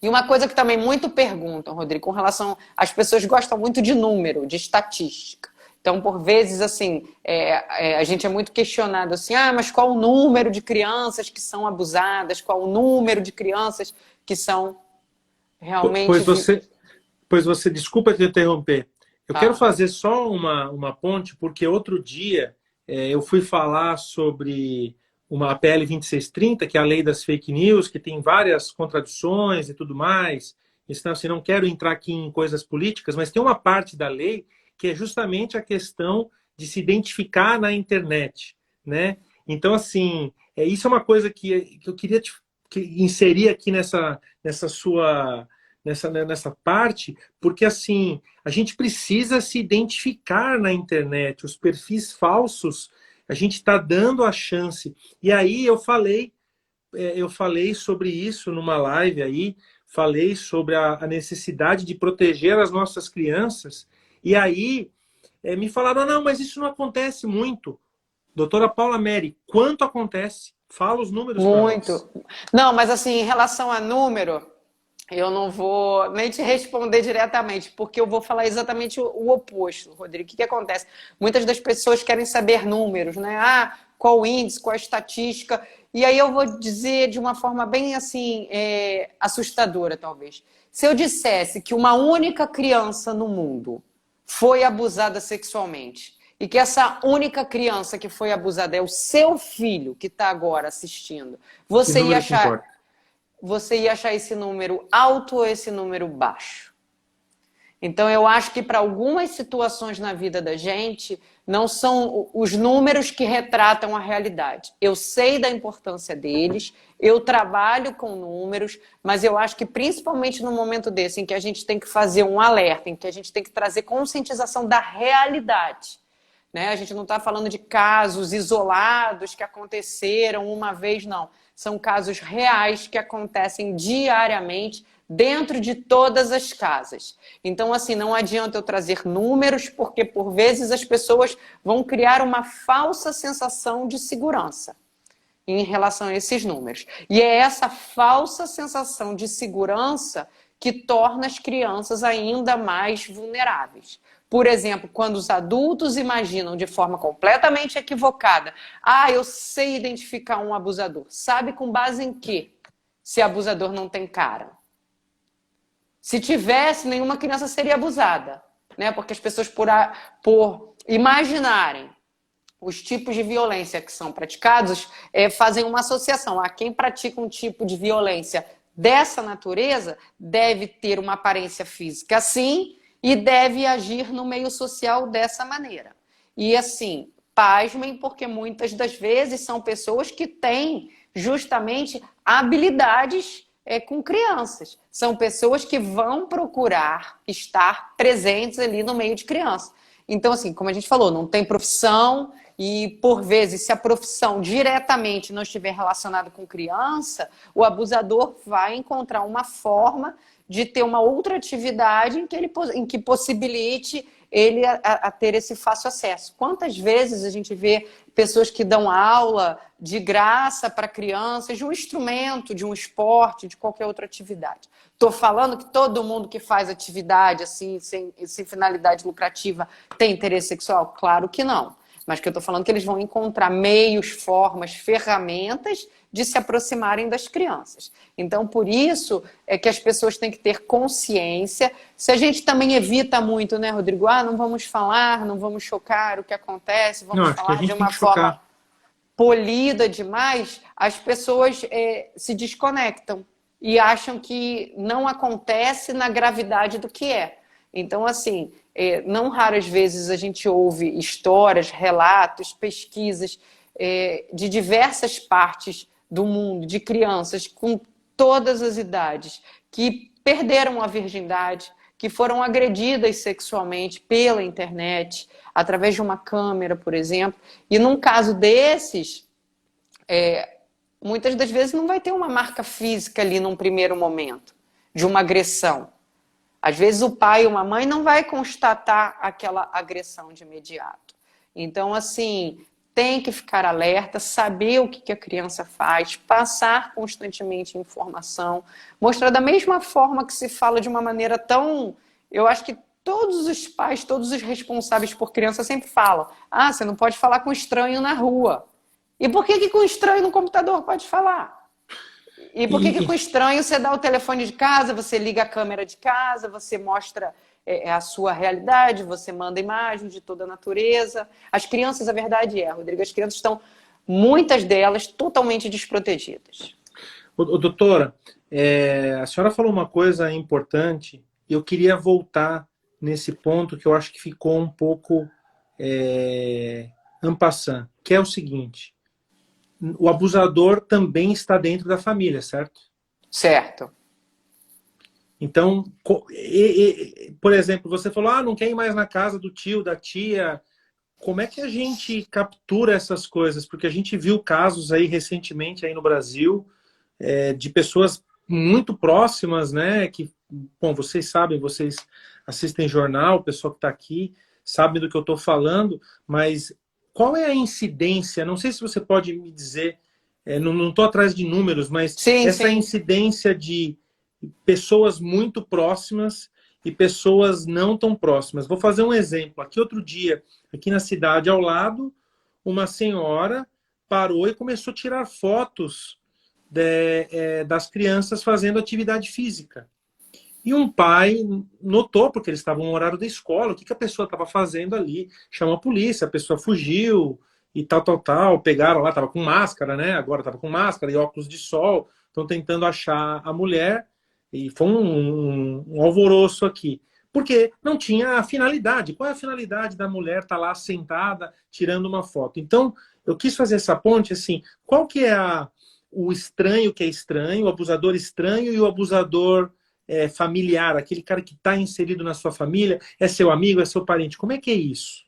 E uma coisa que também muito perguntam, Rodrigo, com relação... As pessoas gostam muito de número, de estatística. Então, por vezes, assim, a gente é muito questionado assim, mas qual o número de crianças que são abusadas? Qual o número de crianças que são realmente... Pois você, desculpa te interromper. Eu quero fazer só uma ponte, porque outro dia eu fui falar sobre uma PL 2630, que é a lei das fake news, que tem várias contradições e tudo mais. Então, assim, não quero entrar aqui em coisas políticas, mas tem uma parte da lei que é justamente a questão de se identificar na internet, né? Então, assim, isso é uma coisa que eu queria inserir aqui nessa parte, porque, assim, a gente precisa se identificar na internet. Os perfis falsos, a gente está dando a chance. E aí eu falei sobre isso numa live aí, falei sobre a necessidade de proteger as nossas crianças. E aí me falaram, não, mas isso não acontece muito. Doutora Paula Meri, quanto acontece? Fala os números para nós. Muito. Não, mas assim, em relação a número, eu não vou nem te responder diretamente, porque eu vou falar exatamente o oposto, Rodrigo. O que acontece? Muitas das pessoas querem saber números, né? qual o índice, qual a estatística. E aí eu vou dizer de uma forma bem assim, assustadora, talvez. Se eu dissesse que uma única criança no mundo foi abusada sexualmente e que essa única criança que foi abusada é o seu filho que está agora assistindo, você ia achar esse número alto ou esse número baixo? Então, eu acho que para algumas situações na vida da gente, não são os números que retratam a realidade. Eu sei da importância deles, eu trabalho com números, mas eu acho que principalmente no momento desse, em que a gente tem que fazer um alerta, em que a gente tem que trazer conscientização da realidade. Né? A gente não está falando de casos isolados que aconteceram uma vez, não. São casos reais que acontecem diariamente dentro de todas as casas. Então, assim, não adianta eu trazer números, porque por vezes as pessoas vão criar uma falsa sensação de segurança em relação a esses números. E é essa falsa sensação de segurança que torna as crianças ainda mais vulneráveis. Por exemplo, quando os adultos imaginam de forma completamente equivocada, eu sei identificar um abusador. Sabe com base em quê? Se abusador não tem cara. Se tivesse, nenhuma criança seria abusada, né? Porque as pessoas, por imaginarem os tipos de violência que são praticados, fazem uma associação. Quem pratica um tipo de violência dessa natureza deve ter uma aparência física assim e deve agir no meio social dessa maneira. E assim, pasmem, porque muitas das vezes são pessoas que têm justamente habilidades com crianças. São pessoas que vão procurar estar presentes ali no meio de crianças. Então, assim, como a gente falou, não tem profissão e, por vezes, se a profissão diretamente não estiver relacionada com criança, o abusador vai encontrar uma forma de ter uma outra atividade em que possibilite ele a ter esse fácil acesso. Quantas vezes a gente vê pessoas que dão aula de graça para crianças de um instrumento, de um esporte, de qualquer outra atividade? Estou falando que todo mundo que faz atividade assim, sem finalidade lucrativa tem interesse sexual? Claro que não. Mas que eu estou falando que eles vão encontrar meios, formas, ferramentas de se aproximarem das crianças. Então, por isso é que as pessoas têm que ter consciência. Se a gente também evita muito, né, Rodrigo? Não vamos falar, não vamos chocar o que acontece, vamos falar de uma forma polida demais, as pessoas se desconectam e acham que não acontece na gravidade do que é. Então, assim, não raras vezes a gente ouve histórias, relatos, pesquisas de diversas partes do mundo, de crianças com todas as idades, que perderam a virgindade, que foram agredidas sexualmente pela internet, através de uma câmera, por exemplo. E num caso desses, muitas das vezes não vai ter uma marca física ali num primeiro momento, de uma agressão. Às vezes o pai ou a mãe não vai constatar aquela agressão de imediato. Então, assim, tem que ficar alerta, saber o que a criança faz, passar constantemente informação, mostrar da mesma forma que se fala de uma maneira tão... Eu acho que todos os pais, todos os responsáveis por criança sempre falam: você não pode falar com estranho na rua. E por que com estranho no computador pode falar? E por que com estranho você dá o telefone de casa, você liga a câmera de casa, você mostra a sua realidade, você manda imagens de toda a natureza? As crianças, a verdade Rodrigo, as crianças estão, muitas delas, totalmente desprotegidas. Doutora, a senhora falou uma coisa importante e eu queria voltar nesse ponto que eu acho que ficou um pouco en passant, que é o seguinte: o abusador também está dentro da família, certo? Certo. Então, por exemplo, você falou, não quer ir mais na casa do tio, da tia. Como é que a gente captura essas coisas? Porque a gente viu casos aí recentemente aí no Brasil de pessoas muito próximas, né? Que, bom, vocês sabem, vocês assistem jornal, o pessoal que está aqui sabe do que eu estou falando, mas qual é a incidência? Não sei se você pode me dizer, não estou atrás de números, mas essa incidência de pessoas muito próximas e pessoas não tão próximas. Vou fazer um exemplo. Aqui outro dia, aqui na cidade ao lado, uma senhora parou e começou a tirar fotos das crianças fazendo atividade física. E um pai notou, porque eles estavam no horário da escola, o que a pessoa estava fazendo ali. Chamou a polícia, a pessoa fugiu e tal. Pegaram lá, estava com máscara, né? Agora estava com máscara e óculos de sol. Estão tentando achar a mulher. E foi um alvoroço aqui. Porque não tinha a finalidade. Qual é a finalidade da mulher estar lá sentada, tirando uma foto? Então, eu quis fazer essa ponte, assim, qual que é o estranho que é estranho, o abusador estranho e o abusador familiar, aquele cara que está inserido na sua família, é seu amigo, é seu parente. Como é que é isso?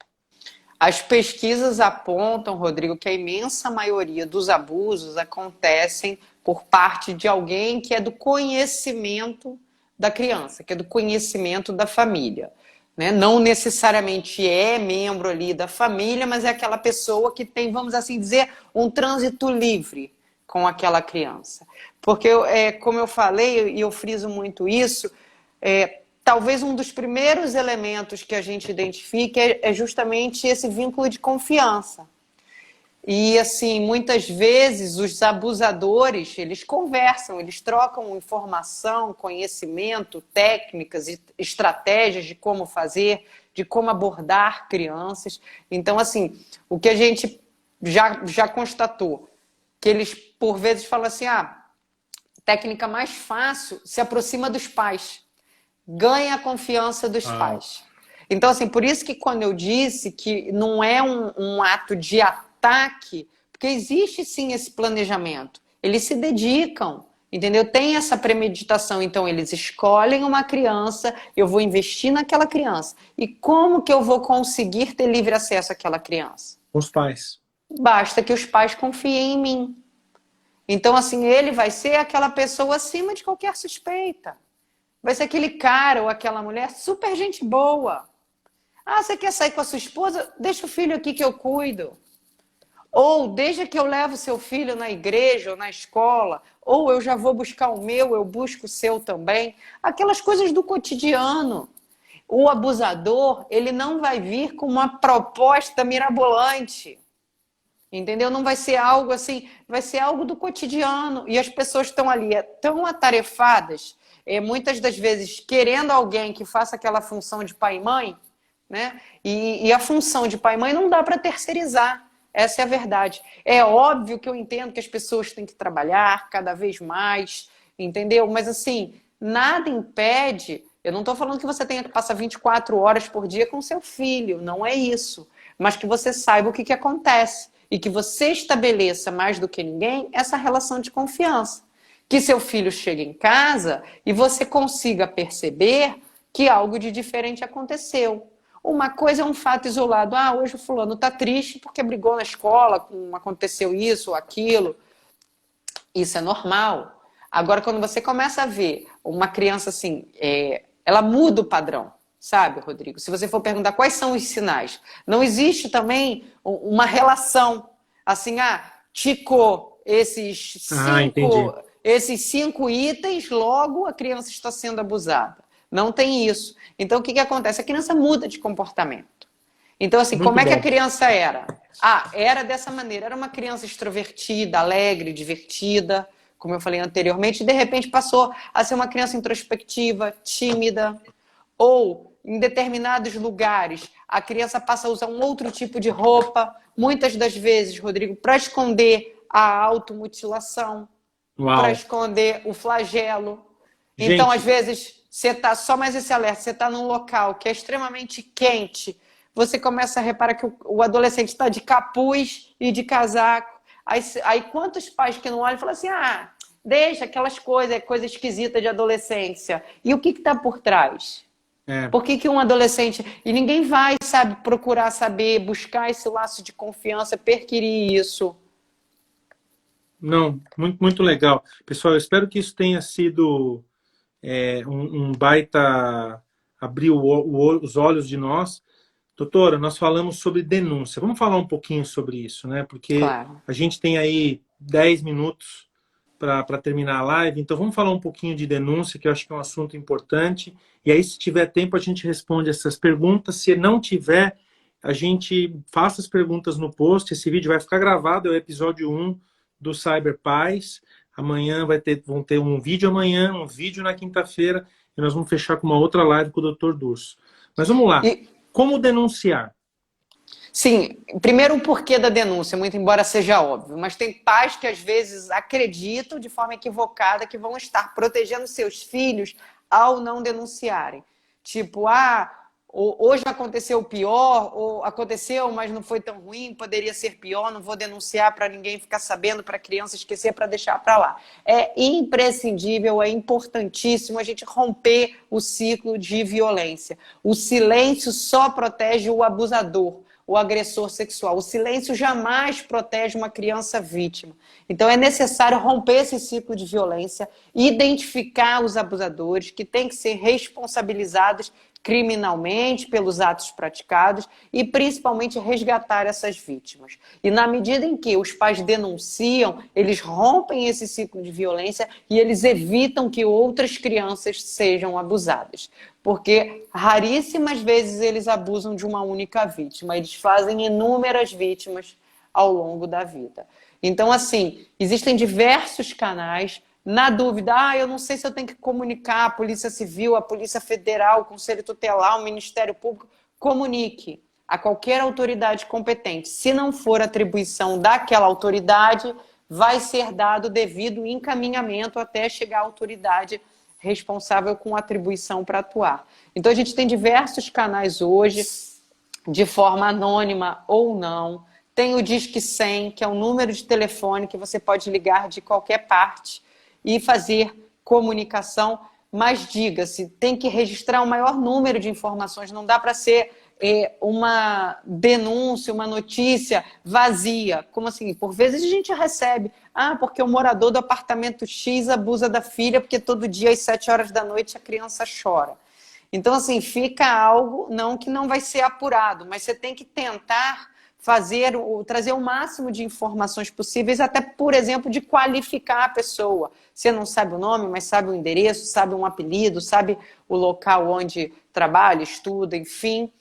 As pesquisas apontam, Rodrigo, que a imensa maioria dos abusos acontecem por parte de alguém que é do conhecimento da criança, que é do conhecimento da família. Né? Não necessariamente é membro ali da família, mas é aquela pessoa que tem, vamos assim dizer, um trânsito livre com aquela criança. Porque, como eu falei, e eu friso muito isso, talvez um dos primeiros elementos que a gente identifica é justamente esse vínculo de confiança. E, assim, muitas vezes os abusadores, eles conversam, eles trocam informação, conhecimento, técnicas e estratégias de como fazer, de como abordar crianças. Então, assim, o que a gente já constatou, que eles, por vezes, falam assim, técnica mais fácil, se aproxima dos pais, ganha a confiança dos pais. Então, assim, por isso que quando eu disse que não é um ato de ataque, porque existe sim esse planejamento, eles se dedicam, entendeu? Tem essa premeditação, então eles escolhem uma criança, eu vou investir naquela criança. E como que eu vou conseguir ter livre acesso àquela criança? Os pais. Basta que os pais confiem em mim. Então, assim, ele vai ser aquela pessoa acima de qualquer suspeita. Vai ser aquele cara ou aquela mulher super gente boa. Você quer sair com a sua esposa? Deixa o filho aqui que eu cuido. Ou deixa que eu levo seu filho na igreja ou na escola. Ou eu já vou buscar o meu, eu busco o seu também. Aquelas coisas do cotidiano. O abusador, ele não vai vir com uma proposta mirabolante. Entendeu? Não vai ser algo assim, vai ser algo do cotidiano. E as pessoas estão ali tão atarefadas, muitas das vezes querendo alguém que faça aquela função de pai e mãe, né? E a função de pai e mãe não dá para terceirizar. Essa é a verdade. É óbvio que eu entendo que as pessoas têm que trabalhar cada vez mais, entendeu? Mas assim, nada impede. Eu não estou falando que você tenha que passar 24 horas por dia com seu filho, não é isso. Mas que você saiba o que acontece. E que você estabeleça mais do que ninguém essa relação de confiança. Que seu filho chegue em casa e você consiga perceber que algo de diferente aconteceu. Uma coisa é um fato isolado. Hoje o fulano está triste porque brigou na escola, aconteceu isso ou aquilo. Isso é normal. Agora, quando você começa a ver uma criança assim, ela muda o padrão. Sabe, Rodrigo? Se você for perguntar quais são os sinais, não existe também uma relação assim, ticou esses cinco itens, logo a criança está sendo abusada. Não tem isso. Então, o que acontece? A criança muda de comportamento. Então, assim, como é que a criança era? Era dessa maneira. Era uma criança extrovertida, alegre, divertida, como eu falei anteriormente, e de repente passou a ser uma criança introspectiva, tímida, ou em determinados lugares, a criança passa a usar um outro tipo de roupa, muitas das vezes, Rodrigo, para esconder a automutilação, para esconder o flagelo. Gente. Então, às vezes, você está, só mais esse alerta, você está num local que é extremamente quente, você começa a reparar que o adolescente está de capuz e de casaco. Aí quantos pais que não olham e falam assim, deixa aquelas coisa esquisita de adolescência. E o que está por trás? Por que um adolescente... E ninguém vai, sabe, procurar saber, buscar esse laço de confiança, perquirir isso. Não, muito, muito legal. Pessoal, eu espero que isso tenha sido um baita... abrir os olhos de nós. Doutora, nós falamos sobre denúncia. Vamos falar um pouquinho sobre isso, né? Porque a gente tem aí 10 minutos para terminar a live, então vamos falar um pouquinho de denúncia, que eu acho que é um assunto importante, e aí se tiver tempo a gente responde essas perguntas, se não tiver, a gente faça as perguntas no post. Esse vídeo vai ficar gravado, é o episódio 1 do Cyber Paz. Amanhã vão ter um vídeo amanhã, um vídeo na quinta-feira, e nós vamos fechar com uma outra live com o Dr. Durso. Mas vamos lá. Como denunciar? Sim, primeiro o porquê da denúncia, muito embora seja óbvio, mas tem pais que às vezes acreditam de forma equivocada que vão estar protegendo seus filhos ao não denunciarem. Tipo, hoje aconteceu o pior, ou aconteceu, mas não foi tão ruim, poderia ser pior, não vou denunciar para ninguém ficar sabendo, para a criança esquecer, para deixar para lá. É imprescindível, é importantíssimo a gente romper o ciclo de violência. O silêncio só protege o abusador, o agressor sexual. O silêncio jamais protege uma criança vítima. Então é necessário romper esse ciclo de violência, identificar os abusadores que têm que ser responsabilizados criminalmente pelos atos praticados e principalmente resgatar essas vítimas. E na medida em que os pais denunciam, eles rompem esse ciclo de violência e eles evitam que outras crianças sejam abusadas. Porque raríssimas vezes eles abusam de uma única vítima, eles fazem inúmeras vítimas ao longo da vida. Então, assim, existem diversos canais. Na dúvida, eu não sei se eu tenho que comunicar a Polícia Civil, a Polícia Federal, o Conselho Tutelar, o Ministério Público. Comunique a qualquer autoridade competente. Se não for atribuição daquela autoridade, vai ser dado devido encaminhamento até chegar à autoridade responsável com atribuição para atuar. Então, a gente tem diversos canais hoje, de forma anônima ou não. Tem o Disque 100, que é um número de telefone que você pode ligar de qualquer parte e fazer comunicação, mas diga-se, tem que registrar o maior número de informações, não dá para ser uma denúncia, uma notícia vazia. Como assim? Por vezes a gente recebe, porque o morador do apartamento X abusa da filha porque todo dia às 7 horas da noite a criança chora. Então, assim, fica algo que não vai ser apurado, mas você tem que tentar trazer o máximo de informações possíveis, até, por exemplo, de qualificar a pessoa. Você não sabe o nome, mas sabe o endereço, sabe um apelido, sabe o local onde trabalha, estuda, enfim.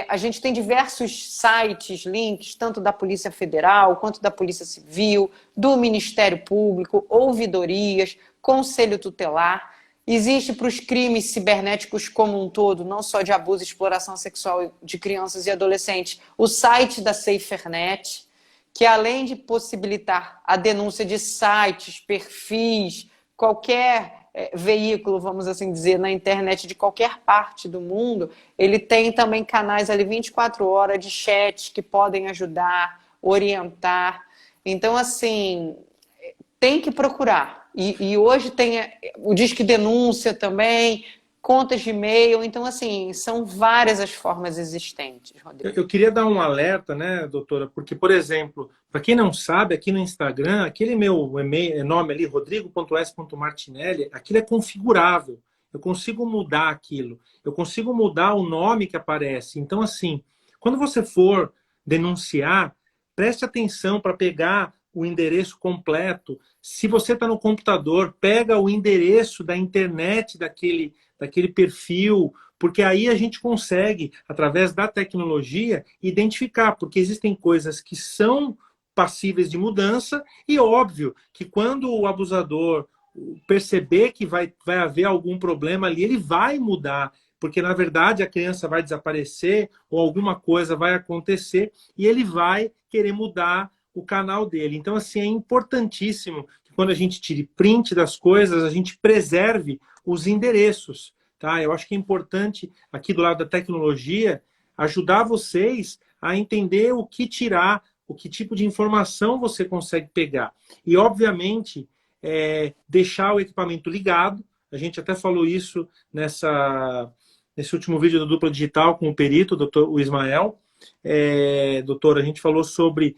A gente tem diversos sites, links, tanto da Polícia Federal, quanto da Polícia Civil, do Ministério Público, ouvidorias, Conselho Tutelar. Existe para os crimes cibernéticos como um todo, não só de abuso e exploração sexual de crianças e adolescentes, o site da SaferNet, que além de possibilitar a denúncia de sites, perfis, qualquer veículo, vamos assim dizer, na internet de qualquer parte do mundo, ele tem também canais ali 24 horas de chat que podem ajudar, orientar. Então, assim, tem que procurar. E hoje tem o Disque Denúncia também, contas de e-mail. Então, assim, são várias as formas existentes, Rodrigo. Eu queria dar um alerta, né, doutora? Porque, por exemplo, para quem não sabe, aqui no Instagram, aquele meu nome ali, rodrigo.s.martinelli, aquilo é configurável. Eu consigo mudar aquilo. Eu consigo mudar o nome que aparece. Então, assim, quando você for denunciar, preste atenção para pegar o endereço completo. Se você está no computador, pega o endereço da internet daquele perfil, porque aí a gente consegue, através da tecnologia, identificar, porque existem coisas que são passíveis de mudança e óbvio que quando o abusador perceber que vai haver algum problema ali, ele vai mudar, porque na verdade a criança vai desaparecer ou alguma coisa vai acontecer e ele vai querer mudar o canal dele. Então, assim, é importantíssimo que quando a gente tire print das coisas, a gente preserve os endereços, tá? Eu acho que é importante, aqui do lado da tecnologia, ajudar vocês a entender o que tirar, o que tipo de informação você consegue pegar. E, obviamente, deixar o equipamento ligado. A gente até falou isso nesse último vídeo do Dupla Digital com o perito, o Ismael. Doutora, a gente falou sobre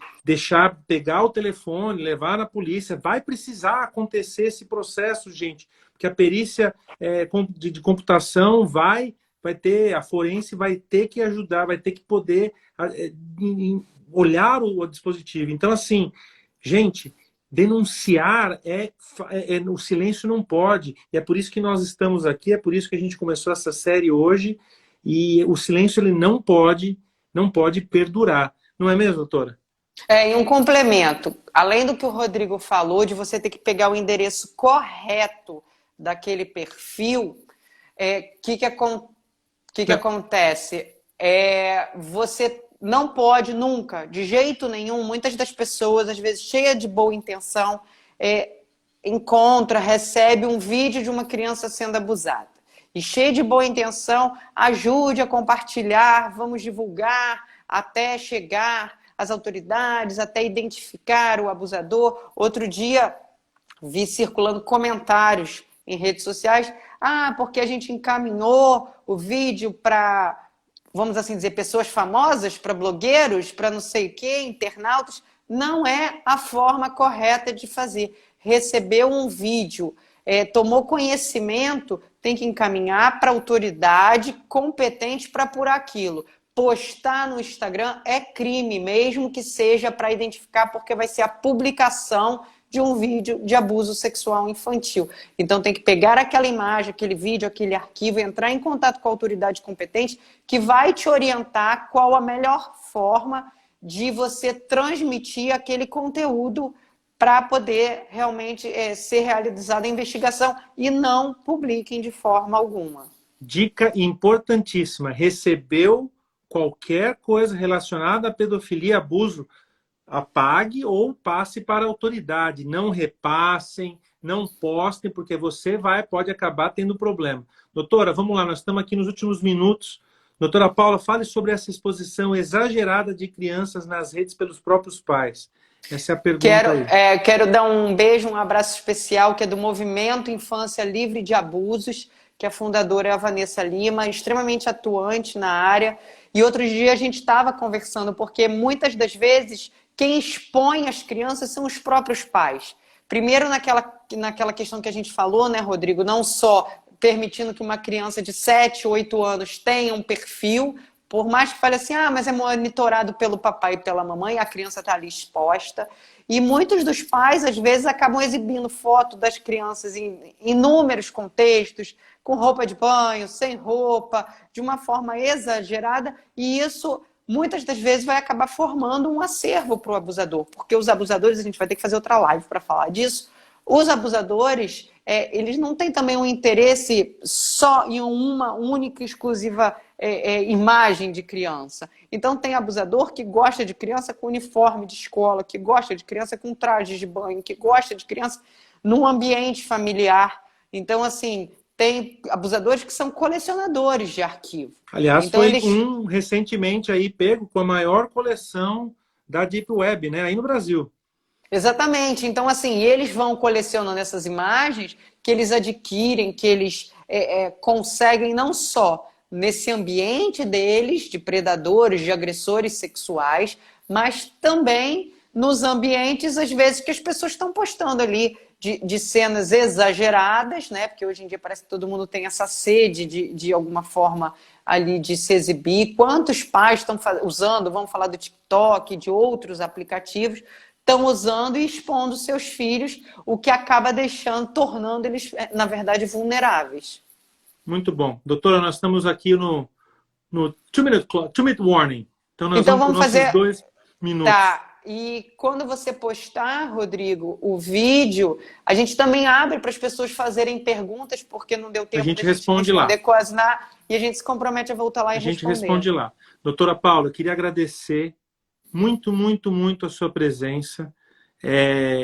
pegar o telefone, levar na polícia. Vai precisar acontecer esse processo, gente, porque a perícia de computação vai ter, a forense vai ter que ajudar, vai ter que poder olhar o dispositivo. Então, assim, gente, denunciar o silêncio não pode. E é por isso que nós estamos aqui, é por isso que a gente começou essa série hoje. E o silêncio ele não pode não pode perdurar. Não é mesmo, doutora? E um complemento, além do que o Rodrigo falou, de você ter que pegar o endereço correto daquele perfil, que acontece? Você não pode nunca, de jeito nenhum, muitas das pessoas, às vezes cheia de boa intenção, recebe um vídeo de uma criança sendo abusada. E cheia de boa intenção, ajude a compartilhar, vamos divulgar até chegar às autoridades, até identificar o abusador. Outro dia, vi circulando comentários em redes sociais, porque a gente encaminhou o vídeo para, vamos assim dizer, pessoas famosas, para blogueiros, para não sei o quê, internautas. Não é a forma correta de fazer. Recebeu um vídeo, tomou conhecimento, tem que encaminhar para a autoridade competente para apurar aquilo. Postar no Instagram é crime, mesmo que seja para identificar, porque vai ser a publicação de um vídeo de abuso sexual infantil. Então tem que pegar aquela imagem, aquele vídeo, aquele arquivo, entrar em contato com a autoridade competente que vai te orientar qual a melhor forma de você transmitir aquele conteúdo para poder realmente ser realizada a investigação, e não publiquem de forma alguma. Dica importantíssima: recebeu qualquer coisa relacionada à pedofilia, abuso, apague ou passe para a autoridade. Não repassem, não postem, porque você pode acabar tendo problema. Doutora, vamos lá, nós estamos aqui nos últimos minutos. Doutora Paula, fale sobre essa exposição exagerada de crianças nas redes pelos próprios pais. Essa é a pergunta aí. Quero dar um beijo, um abraço especial, que é do Movimento Infância Livre de Abusos, que a fundadora é a Vanessa Lima, extremamente atuante na área. E outro dia a gente estava conversando, porque muitas das vezes quem expõe as crianças são os próprios pais. Primeiro naquela questão que a gente falou, né, Rodrigo? Não só permitindo que uma criança de 7, 8 anos tenha um perfil, por mais que fale assim, mas é monitorado pelo papai e pela mamãe, a criança está ali exposta. E muitos dos pais, às vezes, acabam exibindo foto das crianças em inúmeros contextos, com roupa de banho, sem roupa, de uma forma exagerada, e isso, muitas das vezes, vai acabar formando um acervo para o abusador, porque os abusadores, a gente vai ter que fazer outra live para falar disso, os abusadores, eles não têm também um interesse só em uma única, exclusiva imagem de criança. Então tem abusador que gosta de criança com uniforme de escola, que gosta de criança com trajes de banho, que gosta de criança num ambiente familiar. Então, assim, tem abusadores que são colecionadores de arquivo. Aliás, então, foi recentemente aí pego com a maior coleção da Deep Web, né, aí no Brasil. Exatamente. Então, assim, eles vão colecionando essas imagens que eles adquirem, que eles conseguem não só nesse ambiente deles, de predadores, de agressores sexuais, mas também nos ambientes, às vezes, que as pessoas estão postando ali de cenas exageradas, né? Porque hoje em dia parece que todo mundo tem essa sede de alguma forma ali de se exibir. Quantos pais estão usando, vamos falar do TikTok, de outros aplicativos, estão usando e expondo seus filhos, o que acaba tornando eles, na verdade, vulneráveis. Muito bom. Doutora, nós estamos aqui no 2-minute warning. Então, nós vamos fazer 2 minutos. Tá. E quando você postar, Rodrigo, o vídeo, a gente também abre para as pessoas fazerem perguntas, porque não deu tempo a gente responde lá. E a gente se compromete a voltar lá e responder. A gente responde lá. Doutora Paula, eu queria agradecer muito, muito, muito a sua presença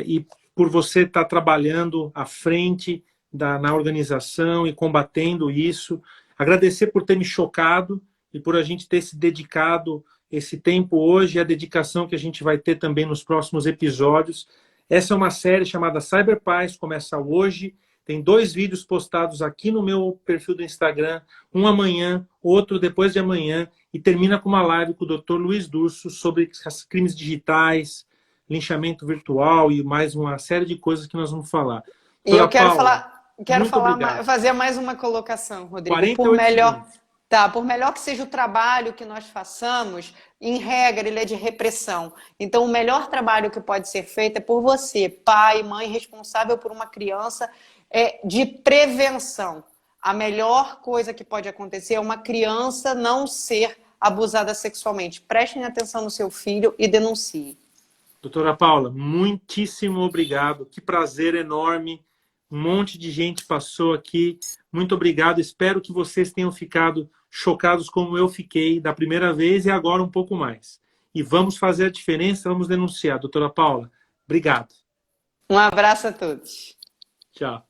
e por você estar trabalhando à frente na organização e combatendo isso. Agradecer por ter me chocado e por a gente ter se dedicado esse tempo hoje e a dedicação que a gente vai ter também nos próximos episódios. Essa é uma série chamada Cyberpais, começa hoje. Tem 2 vídeos postados aqui no meu perfil do Instagram, um amanhã, outro depois de amanhã, e termina com uma live com o Dr. Luiz Durso sobre crimes digitais, linchamento virtual e mais uma série de coisas que nós vamos falar. E eu quero fazer mais uma colocação, Rodrigo. Por melhor que seja o trabalho que nós façamos, em regra, ele é de repressão. Então, o melhor trabalho que pode ser feito é por você, pai, mãe, responsável por uma criança, de prevenção. A melhor coisa que pode acontecer é uma criança não ser abusada sexualmente. Prestem atenção no seu filho e denunciem. Doutora Paula, muitíssimo obrigado. Que prazer enorme. Um monte de gente passou aqui. Muito obrigado. Espero que vocês tenham ficado chocados como eu fiquei da primeira vez e agora um pouco mais. E vamos fazer a diferença, vamos denunciar. Doutora Paula, obrigado. Um abraço a todos. Tchau.